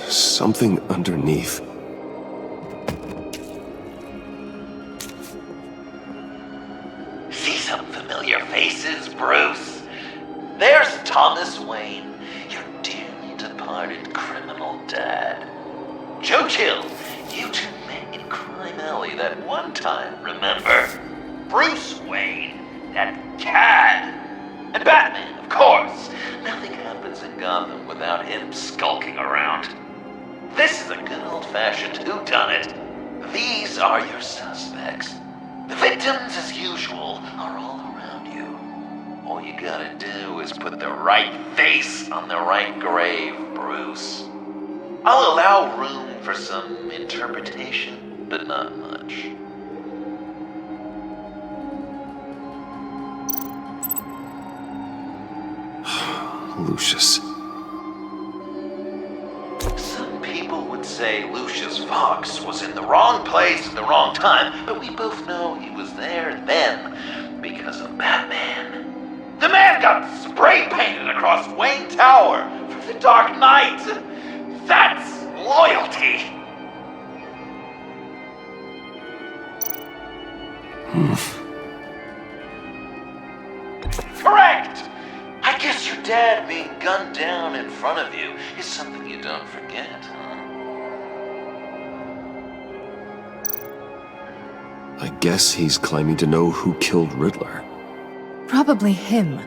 Something underneath. See some familiar faces, Bruce? There's Thomas Wayne, your dearly departed criminal dad. Joe Chill, you two met in Crime Alley that one time, remember? Bruce Wayne, that cad. And Batman, of course. Nothing happens in Gotham without him skulking around. This is a good old-fashioned whodunit. These are your suspects. The victims, as usual, are all around you. All you gotta do is put the right face on the right grave, Bruce. I'll allow room for some interpretation, but not much. Lucius. Some people would say Lucius Fox was in the wrong place at the wrong time, but we both know he was there then because of Batman. The man got spray painted across Wayne Tower for the Dark Knight. That's loyalty. Correct! I guess your dad being gunned down in front of you is something you don't forget, huh? I guess he's claiming to know who killed Riddler. Probably him.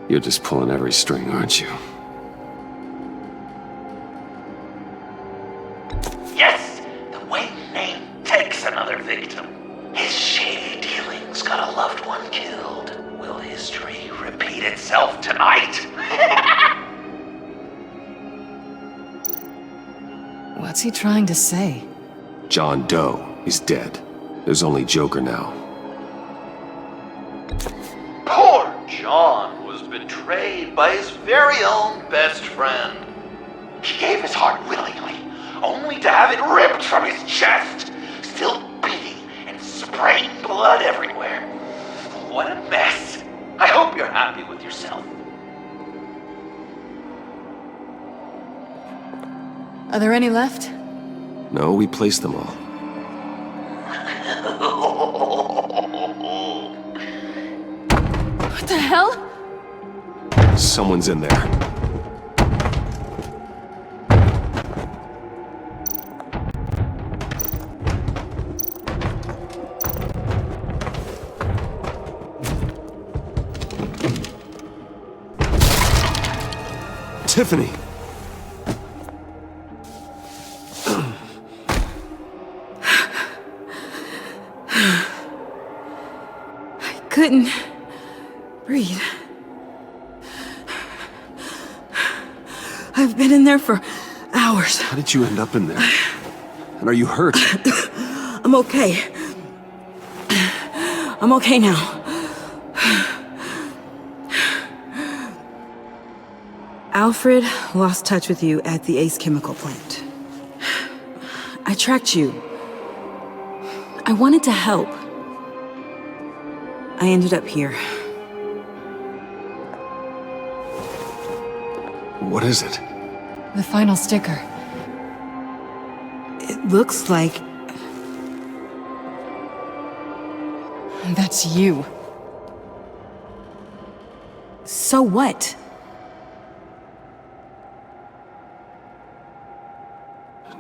You're just pulling every string, aren't you? Yes! The Wayne name takes another victim. His shady dealings got a loved one killed. Will history repeat itself tonight? What's he trying to say? John Doe is dead. There's only Joker now. Poor John was betrayed by his very own best friend. He gave his heart willingly, only to have it ripped from his chest, still beating and spraying blood everywhere. What a mess. I hope you're happy with yourself. Are there any left? No, we placed them all. What the hell? Someone's in there. Tiffany! Couldn't breathe. I've been in there for hours. How did you end up in there? And are you hurt? I'm okay. I'm okay now. Alfred lost touch with you at the Ace Chemical plant. I tracked you. I wanted to help. I ended up here. What is it? The final sticker. It looks like... That's you. So what?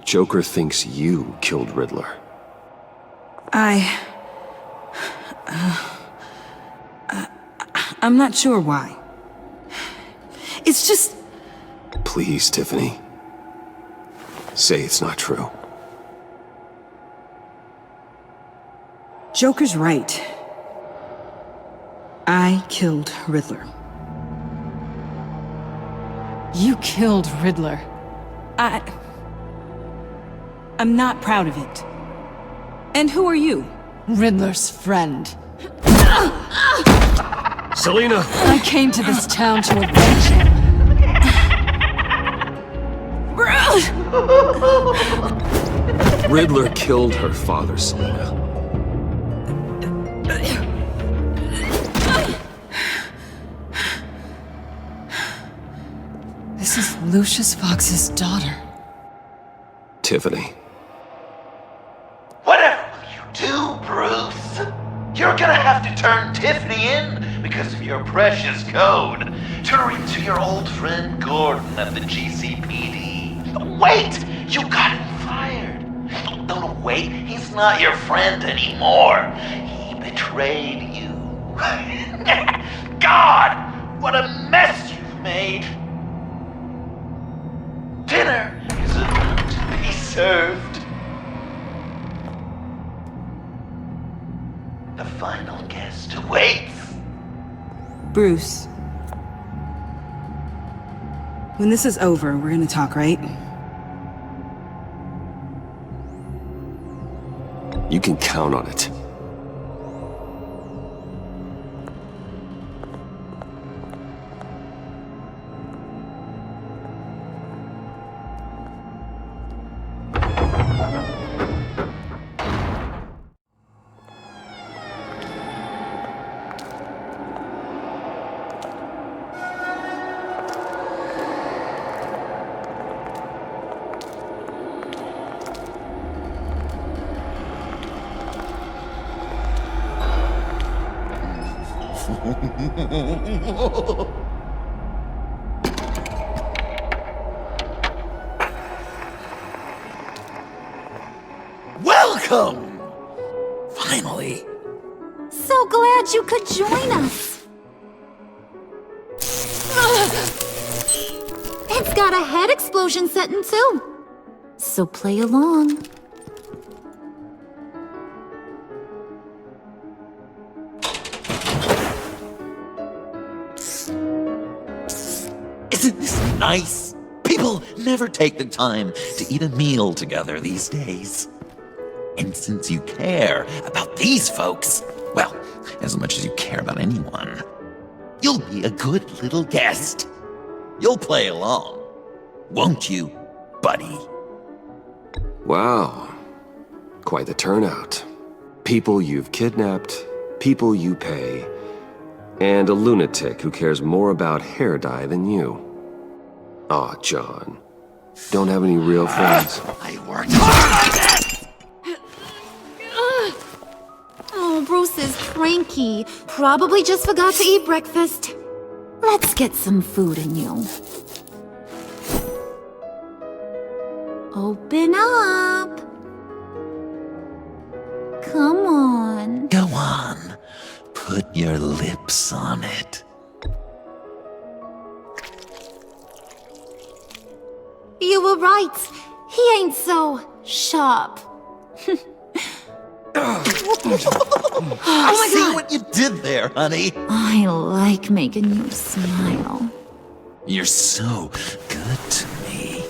Joker thinks you killed Riddler. I'm not sure why. It's just... Please, Tiffany. Say it's not true. Joker's right. I killed Riddler. You killed Riddler. I'm not proud of it. And who are you? Riddler's friend. Selina! I came to this town to avenge him. Riddler killed her father, Selina. This is Lucius Fox's daughter. Tiffany. Whatever will you do, Bruce? You're gonna have to turn Tiffany in because of your precious code. Turn her into your old friend Gordon at the GCPD. Wait! You got him fired. No, wait. He's not your friend anymore. He betrayed you. God! What a mess you've made! Dinner is about to be served. The final guest awaits. Bruce. When this is over, we're gonna talk, right? You can count on it. Welcome! Finally. So glad you could join us. It's got a head explosion setting too. So play along. Isn't this nice? People never take the time to eat a meal together these days. And since you care about these folks, well, as much as you care about anyone, you'll be a good little guest. You'll play along, won't you, buddy? Wow. Quite the turnout. People you've kidnapped, people you pay, and a lunatic who cares more about hair dye than you. Aw, John. Don't have any real friends? I worked hard on this! Oh, Bruce is cranky. Probably just forgot to eat breakfast. Let's get some food in you. Open up. Come on. Go on. Put your lips on it. You were right. He ain't so sharp. I see what you did there, honey. I like making you smile. You're so good to me.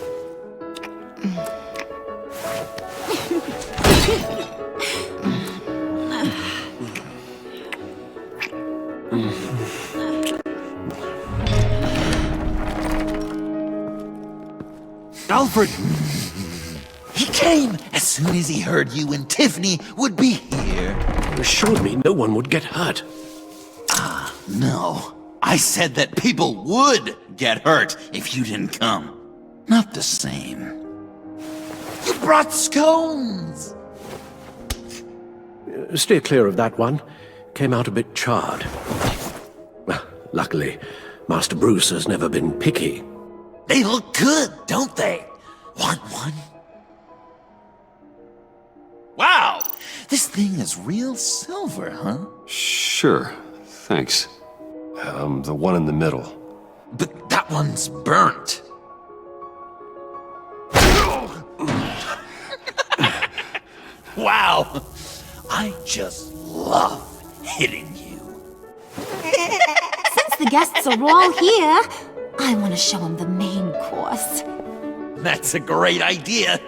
Alfred! He came as soon as he heard you and Tiffany would be here. You assured me no one would get hurt. Ah, no. I said that people would get hurt if you didn't come. Not the same. You brought scones! Steer clear of that one. Came out a bit charred. Well, luckily, Master Bruce has never been picky. They look good, don't they? Want one? Wow! This thing is real silver, huh? Sure, thanks. The one in the middle. But that one's burnt. Wow! I just love hitting you. Since the guests are all here, I want to show them the main course. That's a great idea.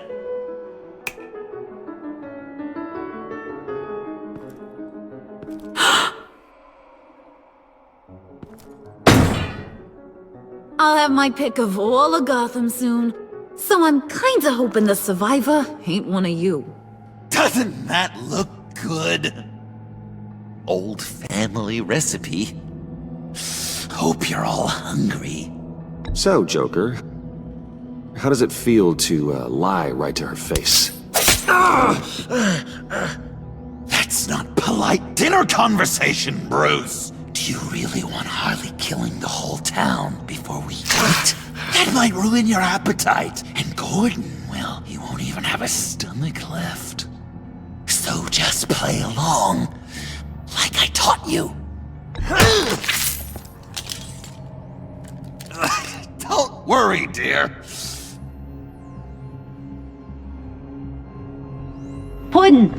have my pick of all of Gotham soon. So I'm kinda hoping the survivor ain't one of you. Doesn't that look good? Old family recipe. Hope you're all hungry. So, Joker, how does it feel to lie right to her face? That's not polite dinner conversation, Bruce. Do you really want Harley killing the whole town before we eat? That might ruin your appetite. And Gordon, well, he won't even have a stomach left. So just play along, like I taught you. Don't worry, dear. Puddin',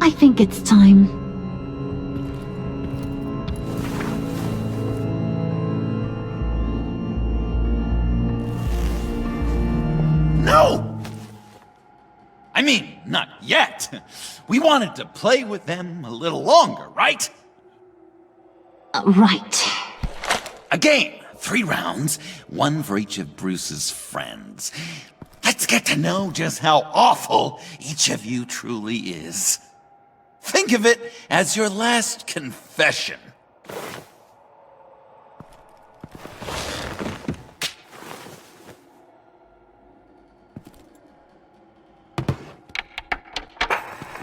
I think it's time. No! I mean, not yet. We wanted to play with them a little longer, right? Right. A game. 3 rounds, 1 for each of Bruce's friends. Let's get to know just how awful each of you truly is. Think of it as your last confession.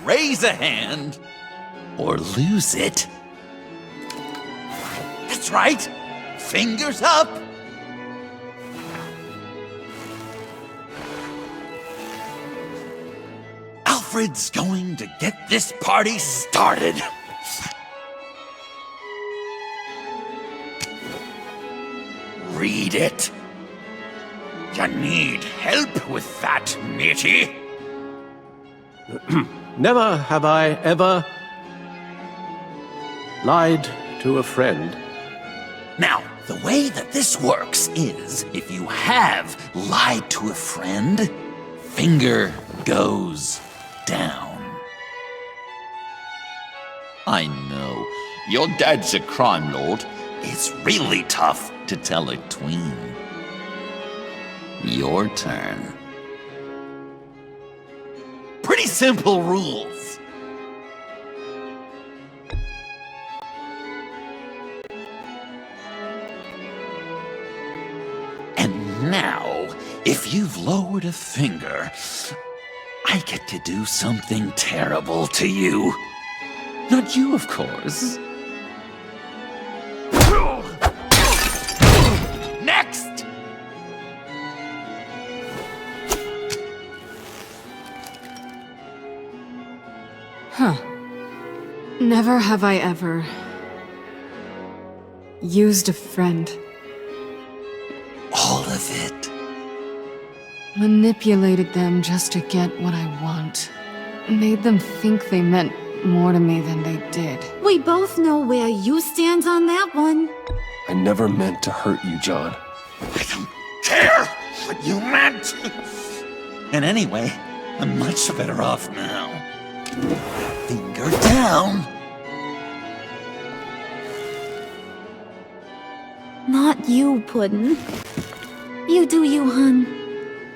Raise a hand, or lose it. That's right. Fingers up. Alfred's going to get this party started. Read it. You need help with that, matey? Never have I ever lied to a friend. Now, the way that this works is, if you have lied to a friend, finger goes down. I know, your dad's a crime lord. It's really tough to tell a tween. Your turn. Pretty simple rules. And now, if you've lowered a finger, I get to do something terrible to you. Not you, of course. Next! Huh. Never have I ever used a friend. All of it. Manipulated them just to get what I want. Made them think they meant more to me than they did. We both know where you stand on that one. I never meant to hurt you, John. I don't care what you meant. And anyway, I'm much better off now. Finger down. Not you, Puddin'. You do you, hun.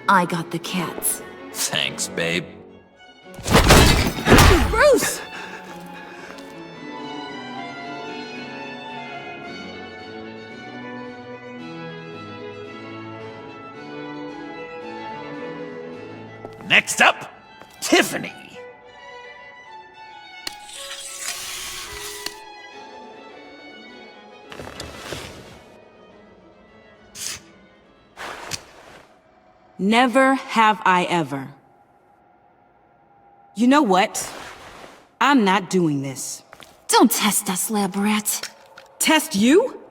I got the cats. Thanks, babe. Bruce! Next up, Tiffany. Never have I ever. You know what? I'm not doing this. Don't test us, lab rat. Test you?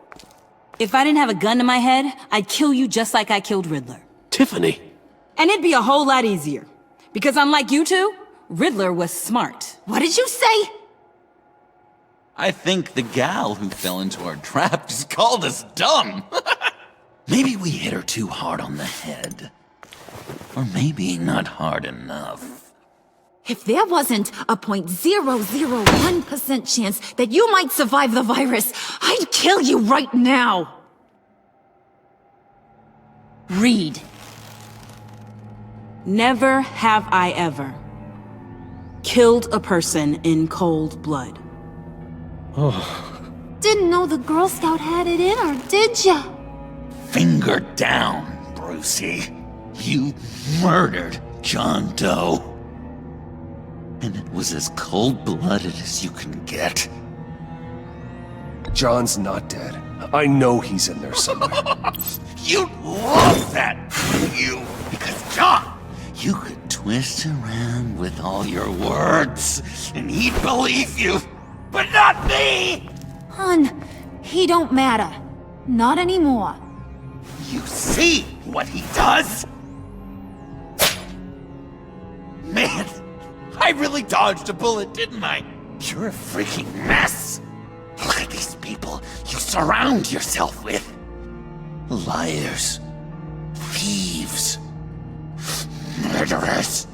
If I didn't have a gun to my head, I'd kill you just like I killed Riddler. Tiffany! And it'd be a whole lot easier. Because unlike you two, Riddler was smart. What did you say? I think the gal who fell into our trap just called us dumb. Maybe we hit her too hard on the head. Or maybe not hard enough. If there wasn't a 0.001% chance that you might survive the virus, I'd kill you right now. Read. Never have I ever killed a person in cold blood. Didn't know the Girl Scout had it in her, did ya? Finger down, Brucey. You murdered John Doe. And it was as cold-blooded as you can get. John's not dead. I know he's in there somewhere. You'd love that, you. Because John, you could twist around with all your words, and he'd believe you. But not me! Hun, he don't matter. Not anymore. You see what he does? Man, I really dodged a bullet, didn't I? You're a freaking mess. Look at these people you surround yourself with. Liars, thieves, murderers.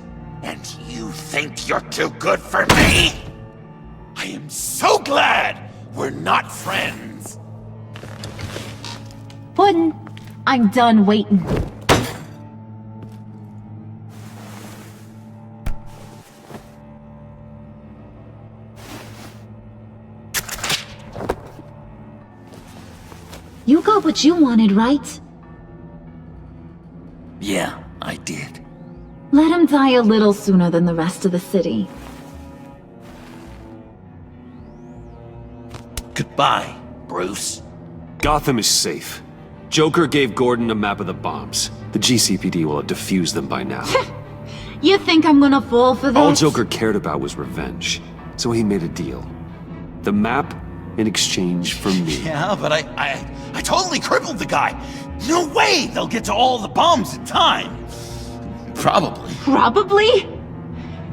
And you think you're too good for me? I am so glad we're not friends. Puddin', I'm done waiting. You got what you wanted, right? Yeah, I did. Let him die a little sooner than the rest of the city. Goodbye, Bruce. Gotham is safe. Joker gave Gordon a map of the bombs. The GCPD will have defused them by now. You think I'm gonna fall for this? All Joker cared about was revenge, so he made a deal. The map in exchange for me. Yeah, but I totally crippled the guy. No way they'll get to all the bombs in time. Probably. Probably?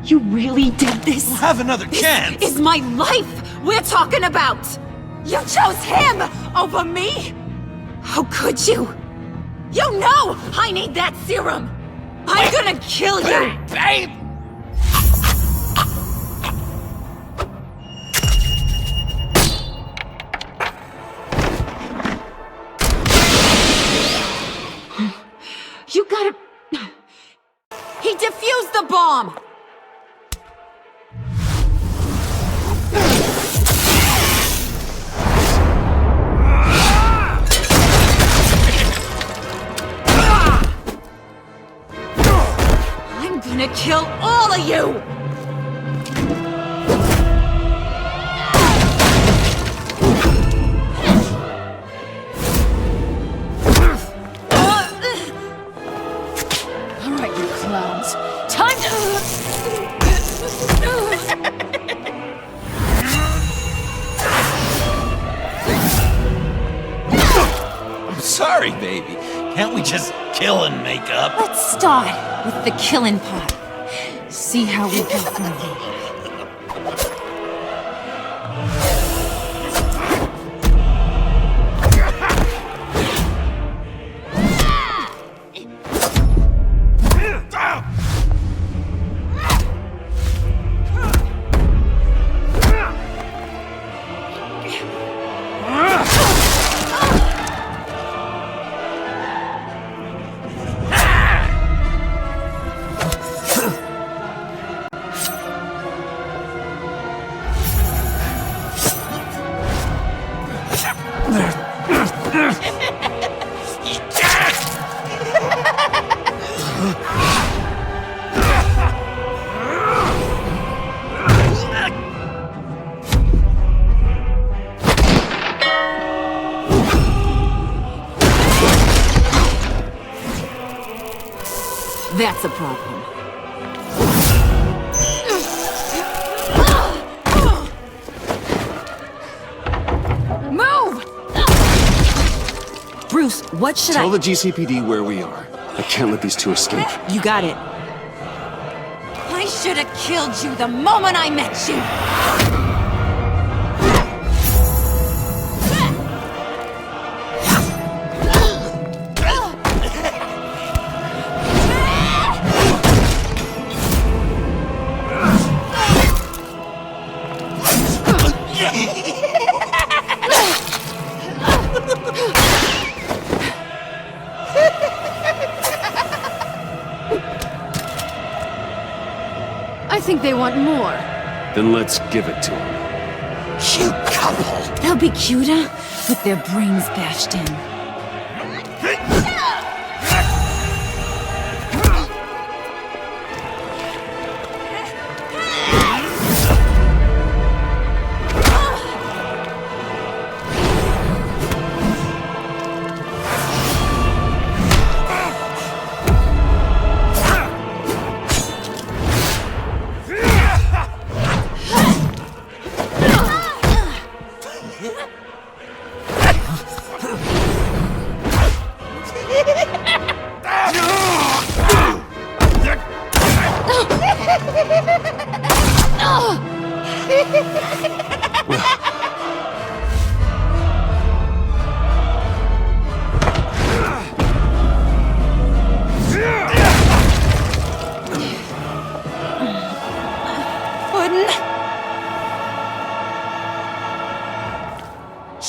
You really did this? We'll have another chance. This is my life we're talking about! You chose him over me? How could you? You know I need that serum! I'm gonna kill you! Babe! You gotta... He defused the bomb! I'm gonna kill all of you! Alright, you clowns. Time to... I'm sorry, baby. Can't we just kill and make up? Let's start with the killing part. See how we go from there. That's a problem. Move! Bruce, what should Tell the GCPD where we are. I can't let these two escape. You got it. I should have killed you the moment I met you! I think they want more. Then let's give it to them. Cute couple. They'll be cuter with their brains bashed in.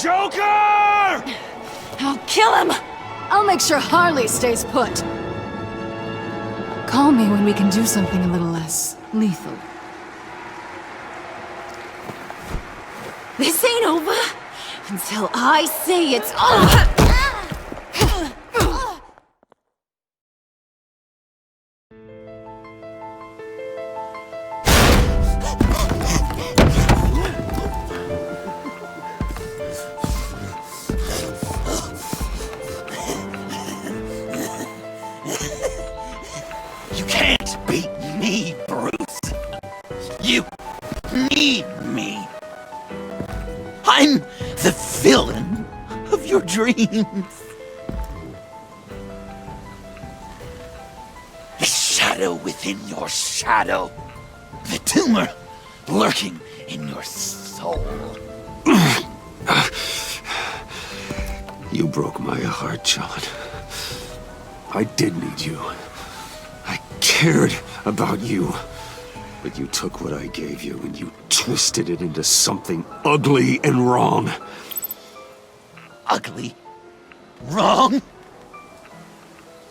Joker! I'll kill him! I'll make sure Harley stays put. Call me when we can do something a little less lethal. This ain't over until I say it's over. You can't beat me, Bruce. You need me. I'm the villain of your dreams. The shadow within your shadow. The tumor lurking in your soul. You broke my heart, John. I did need you. I cared about you. But you took what I gave you and you twisted it into something ugly and wrong. Ugly? Wrong?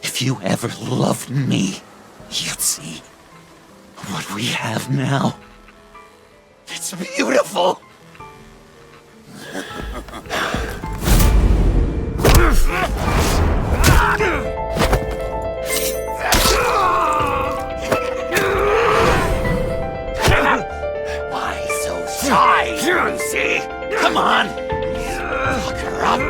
If you ever loved me, you'd see what we have now. It's beautiful. Why so shy, Brucey? Come on. Look her up.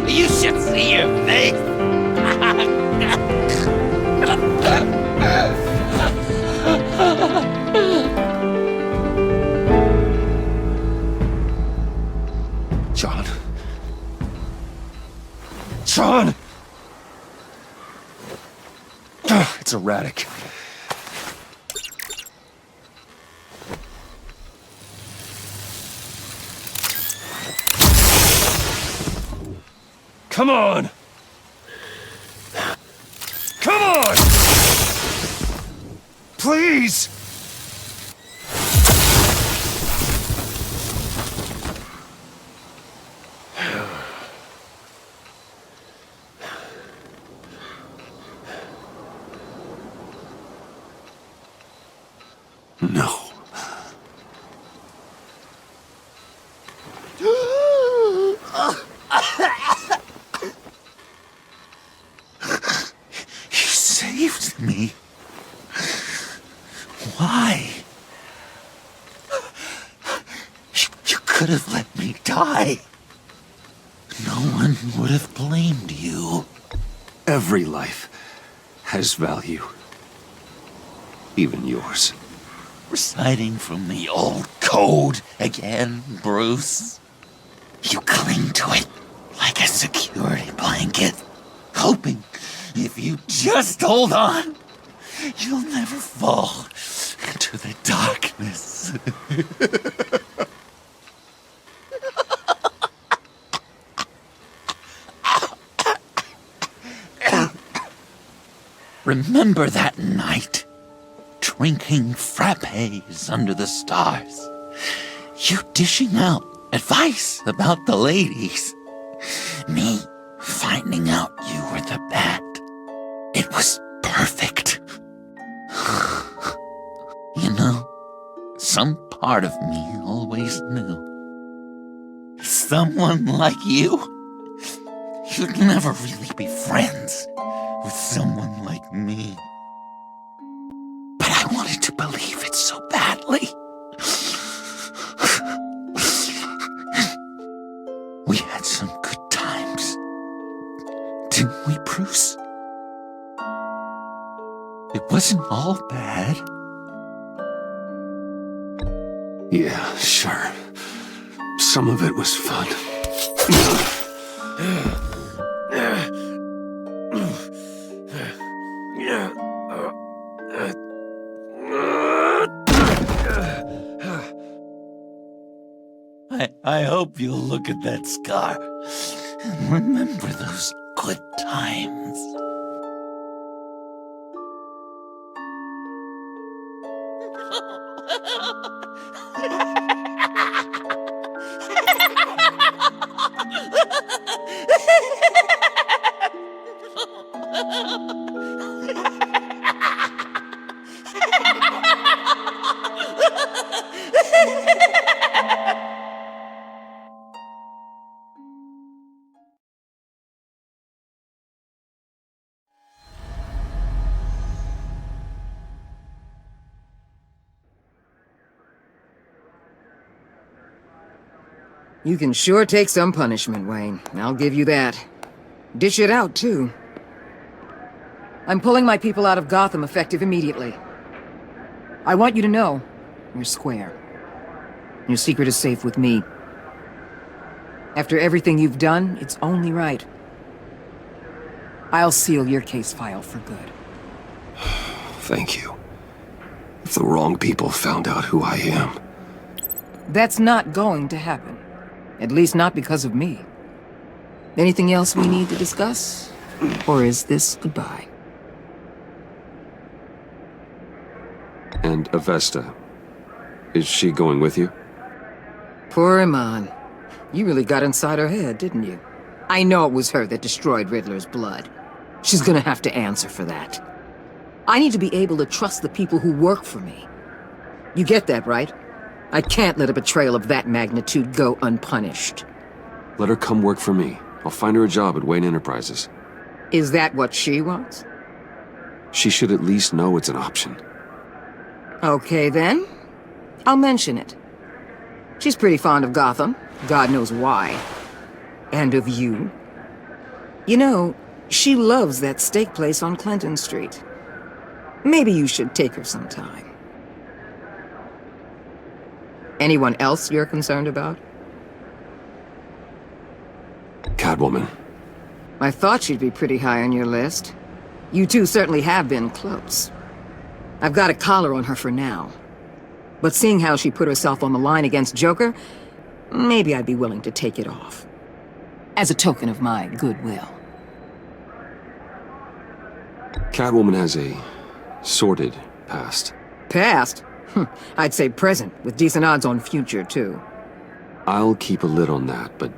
You should see your face. John. John! It's erratic. Come on! Come on! Please! No. You saved me. Why? You could have let me die. No one would have blamed you. Every life has value. Even yours. reciting from the old code again, Bruce? You cling to it like a security blanket, hoping if you just hold on, you'll never fall into the darkness. Remember that night, drinking frappes under the stars, you dishing out advice about the ladies, me finding out you were the bat. It was perfect. You know, some part of me always knew. Someone like you, you'd never really be friends with someone like me. But I wanted to believe it so badly. We had some good times, didn't we, Bruce? It wasn't all bad. Yeah, sure. Some of it was fun. I hope you'll look at that scar and remember those good times. You can sure take some punishment, Wayne. I'll give you that. Dish it out, too. I'm pulling my people out of Gotham effective immediately. I want you to know, you're square. Your secret is safe with me. After everything you've done, it's only right. I'll seal your case file for good. Thank you. If the wrong people found out who I am... That's not going to happen. At least not because of me. Anything else we need to discuss? Or is this goodbye? And Avesta, is she going with you? Poor Iman. You really got inside her head, didn't you? I know it was her that destroyed Riddler's blood. She's gonna have to answer for that. I need to be able to trust the people who work for me. You get that, right? I can't let a betrayal of that magnitude go unpunished. Let her come work for me. I'll find her a job at Wayne Enterprises. Is that what she wants? She should at least know it's an option. Okay, then. I'll mention it. She's pretty fond of Gotham. God knows why. And of you. You know, she loves that steak place on Clinton Street. Maybe you should take her sometime. Anyone else you're concerned about? Catwoman. I thought she'd be pretty high on your list. You two certainly have been close. I've got a collar on her for now. But seeing how she put herself on the line against Joker, maybe I'd be willing to take it off. As a token of my goodwill. Catwoman has a sordid past. Past? I'd say present, with decent odds on future, too. I'll keep a lid on that, but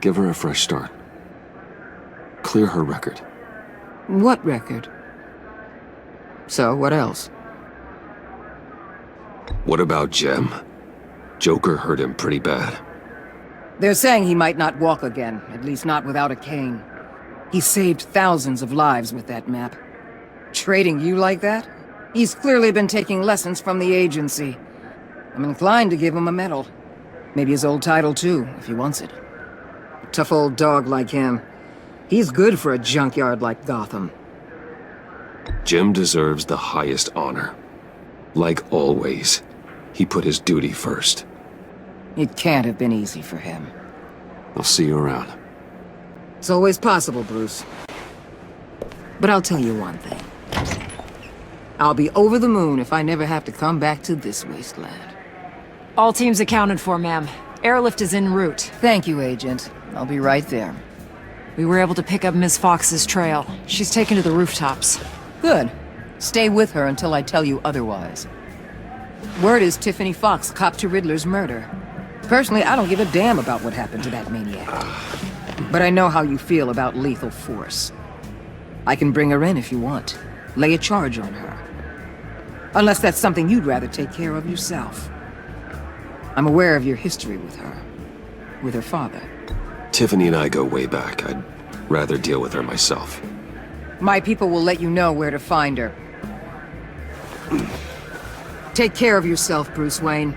give her a fresh start. Clear her record. What record? So, what else? What about Jem? Joker hurt him pretty bad. They're saying he might not walk again, at least not without a cane. He saved thousands of lives with that map. Trading you like that? He's clearly been taking lessons from the agency. I'm inclined to give him a medal. Maybe his old title too, if he wants it. A tough old dog like him. He's good for a junkyard like Gotham. Jem deserves the highest honor. Like always, he put his duty first. It can't have been easy for him. I'll see you around. It's always possible, Bruce. But I'll tell you one thing. I'll be over the moon if I never have to come back to this wasteland. All teams accounted for, ma'am. Airlift is en route. Thank you, Agent. I'll be right there. We were able to pick up Miss Fox's trail. She's taken to the rooftops. Good. Stay with her until I tell you otherwise. Word is Tiffany Fox copped to Riddler's murder. Personally, I don't give a damn about what happened to that maniac. But I know how you feel about lethal force. I can bring her in if you want. Lay a charge on her. Unless that's something you'd rather take care of yourself. I'm aware of your history with her. With her father. Tiffany and I go way back. I'd rather deal with her myself. My people will let you know where to find her. Take care of yourself, Bruce Wayne.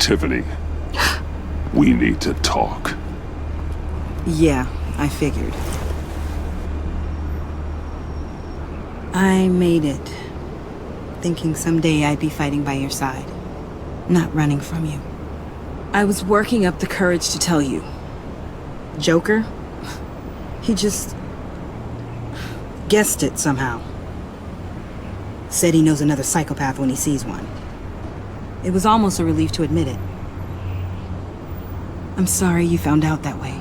Tiffany, we need to talk. Yeah, I figured. I made it, thinking someday I'd be fighting by your side, not running from you. I was working up the courage to tell you. Joker? He just guessed it somehow. Said he knows another psychopath when he sees one. It was almost a relief to admit it. I'm sorry you found out that way.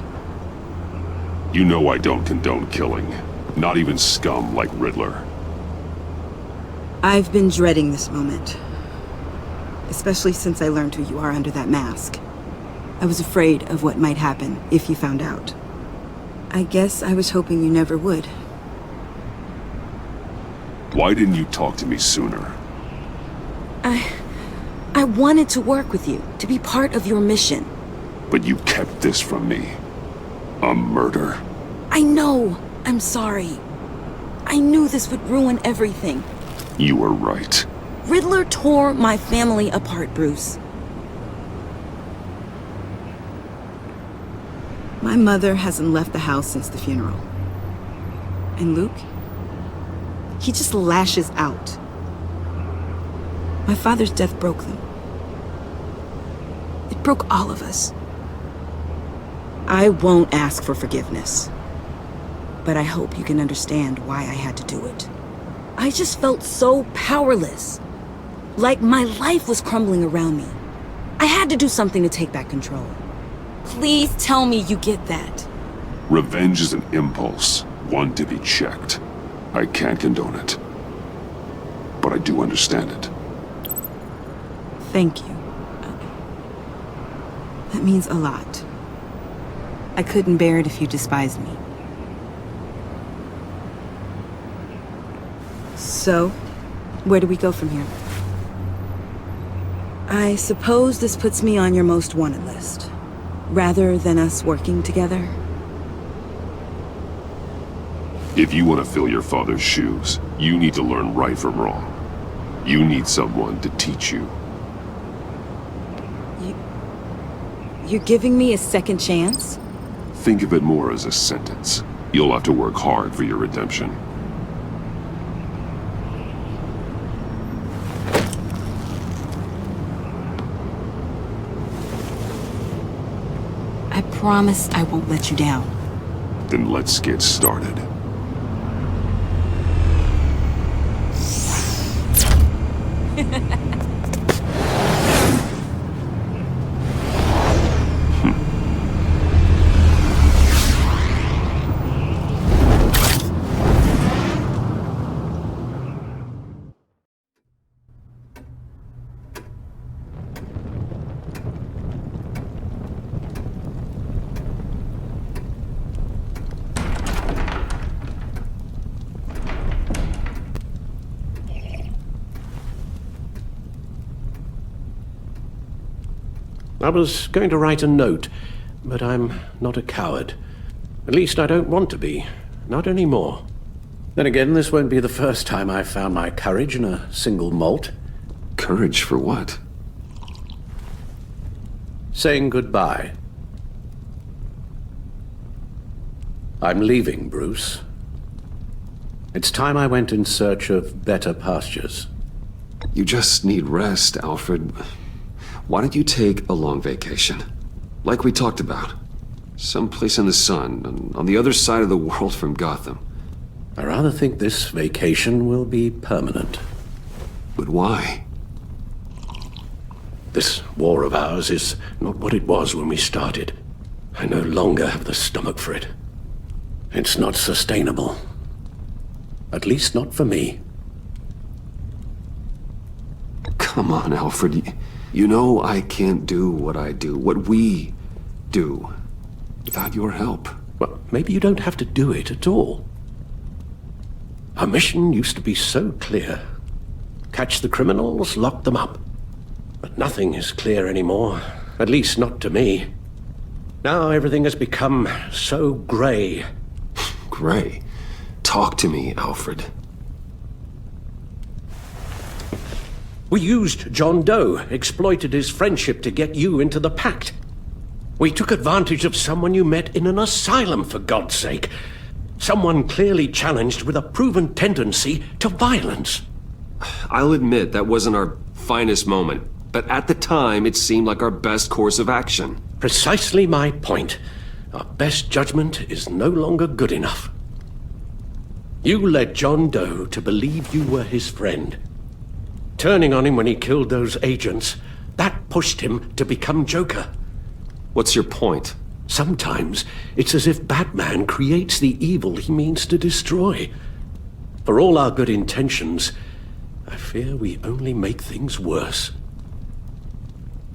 You know I don't condone killing. Not even scum like Riddler. I've been dreading this moment. Especially since I learned who you are under that mask. I was afraid of what might happen if you found out. I guess I was hoping you never would. Why didn't you talk to me sooner? I wanted to work with you, to be part of your mission. But you kept this from me. A murder. I know. I'm sorry. I knew this would ruin everything. You were right. Riddler tore my family apart, Bruce. My mother hasn't left the house since the funeral. And Luke? He just lashes out. My father's death broke them. It broke all of us. I won't ask for forgiveness. But I hope you can understand why I had to do it. I just felt so powerless. Like my life was crumbling around me. I had to do something to take back control. Please tell me you get that. Revenge is an impulse, one to be checked. I can't condone it. But I do understand it. Thank you. That means a lot. I couldn't bear it if you despised me. So, where do we go from here? I suppose this puts me on your most wanted list, rather than us working together. If you want to fill your father's shoes, you need to learn right from wrong. You need someone to teach you. You're giving me a second chance? Think of it more as a sentence. You'll have to work hard for your redemption. promise I won't let you down. Then let's get started. I was going to write a note, but I'm not a coward. At least I don't want to be. Not anymore. Then again, this won't be the first time I've found my courage in a single malt. Courage for what? Saying goodbye. I'm leaving, Bruce. It's time I went in search of better pastures. You just need rest, Alfred. Why don't you take a long vacation? Like we talked about. Someplace in the sun, on the other side of the world from Gotham. I rather think this vacation will be permanent. But why? This war of ours is not what it was when we started. I no longer have the stomach for it. It's not sustainable. At least not for me. Come on, Alfred. You know I can't do what I do, what we do, without your help. Well, maybe you don't have to do it at all. Our mission used to be so clear. Catch the criminals, lock them up. But nothing is clear anymore, at least not to me. Now everything has become so grey. Grey? Talk to me, Alfred. We used John Doe, exploited his friendship to get you into the pact. We took advantage of someone you met in an asylum, for God's sake. Someone clearly challenged with a proven tendency to violence. I'll admit that wasn't our finest moment, but at the time it seemed like our best course of action. Precisely my point. Our best judgment is no longer good enough. You led John Doe to believe you were his friend. Turning on him when he killed those agents, that pushed him to become Joker. What's your point? Sometimes it's as if Batman creates the evil he means to destroy. For all our good intentions, I fear we only make things worse.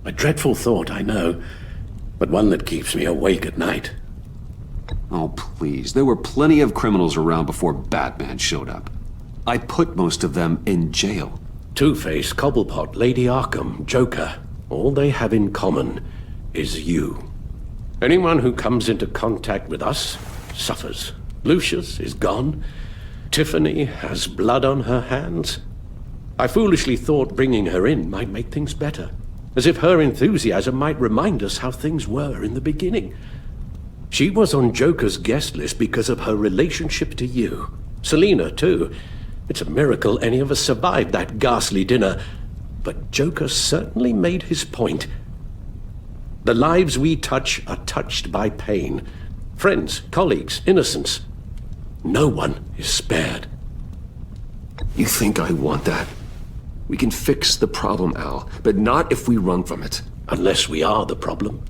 A dreadful thought, I know, but one that keeps me awake at night. Oh, please. There were plenty of criminals around before Batman showed up. I put most of them in jail. Two-Face, Cobblepot, Lady Arkham, Joker, all they have in common is you. Anyone who comes into contact with us suffers. Lucius is gone. Tiffany has blood on her hands. I foolishly thought bringing her in might make things better, as if her enthusiasm might remind us how things were in the beginning. She was on Joker's guest list because of her relationship to you. Selina, too. It's a miracle any of us survived that ghastly dinner, but Joker certainly made his point. The lives we touch are touched by pain. Friends, colleagues, innocents. No one is spared. You think I want that? We can fix the problem, Al, but not if we run from it. Unless we are the problem.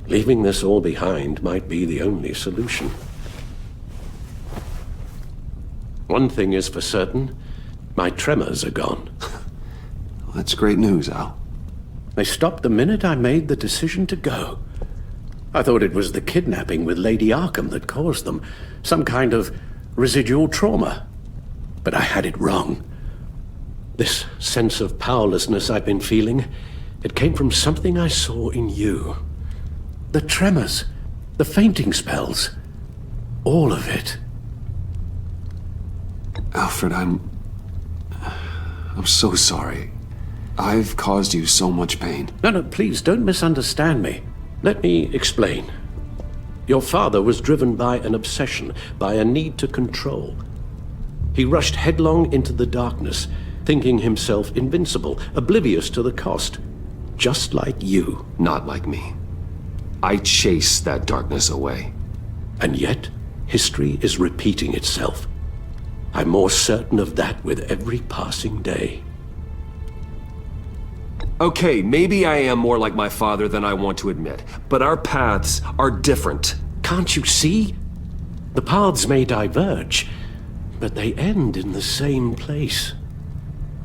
Leaving this all behind might be the only solution. One thing is for certain, my tremors are gone. Well, that's great news, Al. They stopped the minute I made the decision to go. I thought it was the kidnapping with Lady Arkham that caused them, some kind of residual trauma. But I had it wrong. This sense of powerlessness I've been feeling, it came from something I saw in you. The tremors, the fainting spells, all of it. Alfred, I'm so sorry. I've caused you so much pain. No, please don't misunderstand me. Let me explain. Your father was driven by an obsession, by a need to control. He rushed headlong into the darkness, thinking himself invincible, oblivious to the cost. Just like you. Not like me. I chase that darkness away. And yet, history is repeating itself. I'm more certain of that with every passing day. Okay, maybe I am more like my father than I want to admit, but our paths are different. Can't you see? The paths may diverge, but they end in the same place.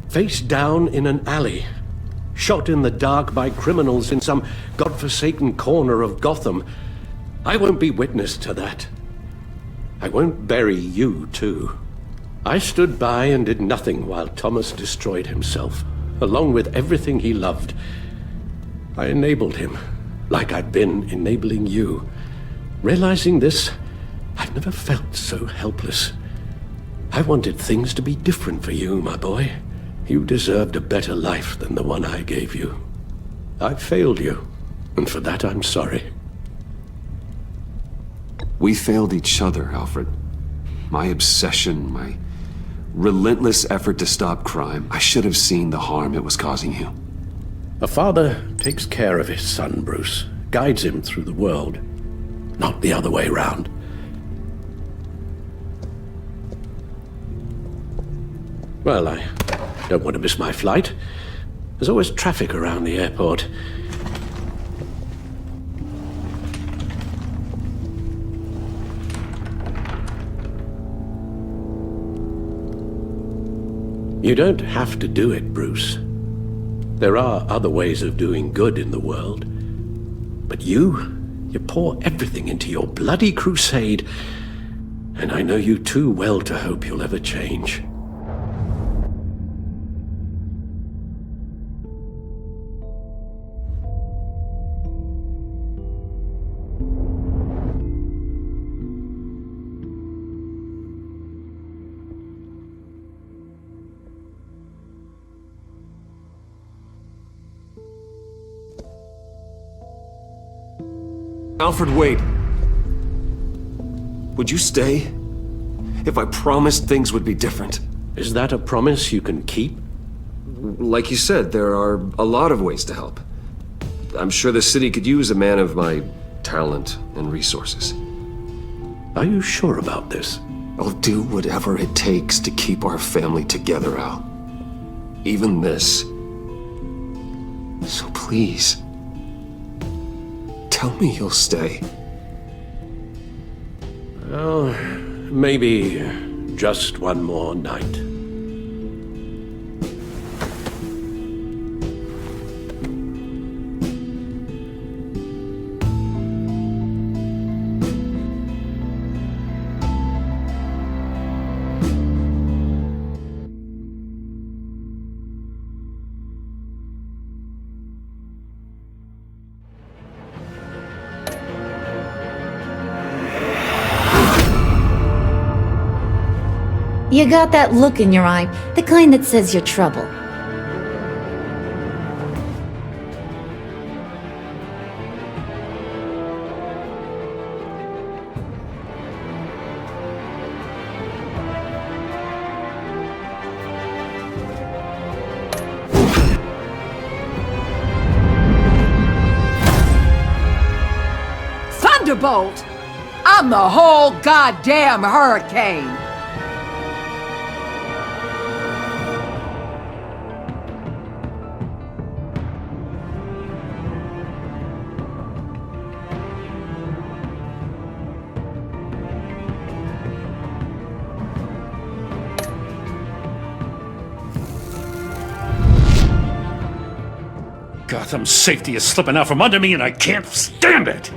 Face down in an alley, shot in the dark by criminals in some godforsaken corner of Gotham. I won't be witness to that. I won't bury you, too. I stood by and did nothing while Thomas destroyed himself, along with everything he loved. I enabled him, like I'd been enabling you. Realizing this, I've never felt so helpless. I wanted things to be different for you, my boy. You deserved a better life than the one I gave you. I failed you, and for that I'm sorry. We failed each other, Alfred. My obsession, my relentless effort to stop crime. I should have seen the harm it was causing you. A father takes care of his son, Bruce, guides him through the world, not the other way round. Well, I don't want to miss my flight. There's always traffic around the airport. You don't have to do it, Bruce. There are other ways of doing good in the world. But you pour everything into your bloody crusade, and I know you too well to hope you'll ever change. Alfred, wait. Would you stay? If I promised things would be different. Is that a promise you can keep? Like you said, there are a lot of ways to help. I'm sure the city could use a man of my talent and resources. Are you sure about this? I'll do whatever it takes to keep our family together, Al. Even this. So please, tell me you'll stay. Well, maybe just one more night. You got that look in your eye, the kind that says you're trouble. Thunderbolt! I'm the whole goddamn hurricane! Gotham's safety is slipping out from under me and I can't stand it!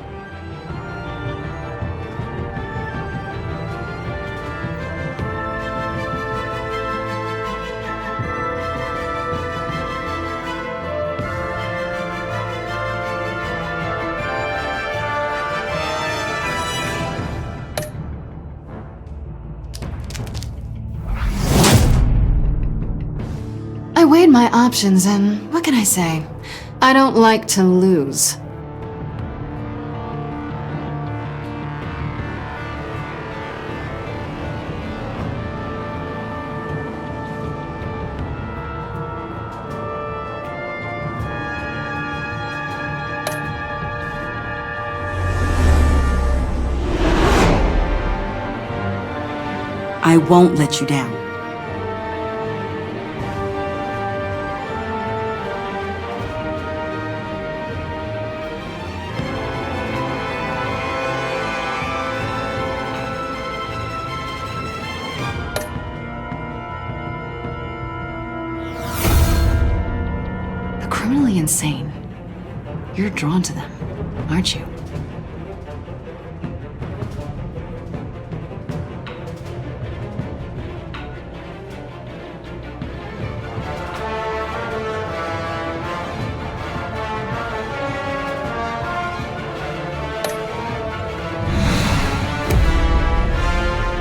I weighed my options and what can I say? I don't like to lose. I won't let you down. The criminally insane. You're drawn to them, aren't you?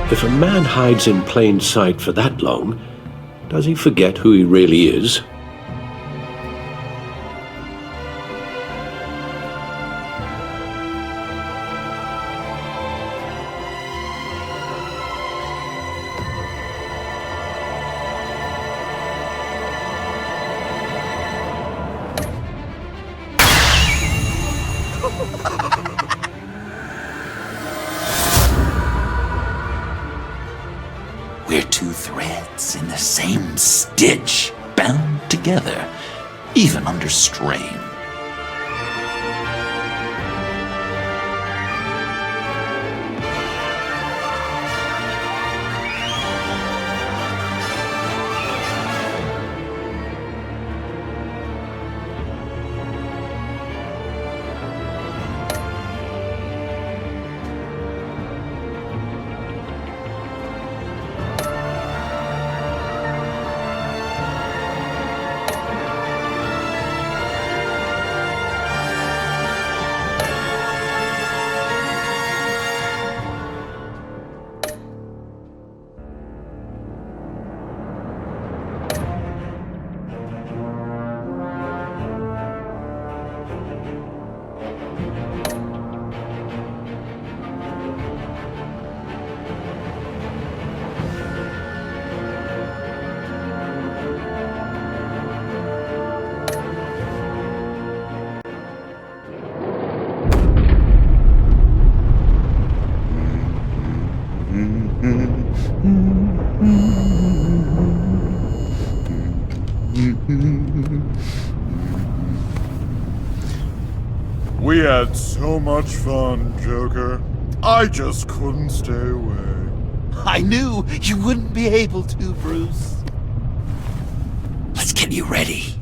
If a man hides in plain sight for that long, does he forget who he really is? We're two threads in the same stitch, bound together, even under strain. We had so much fun, Joker. I just couldn't stay away. I knew you wouldn't be able to, Bruce. Let's get you ready.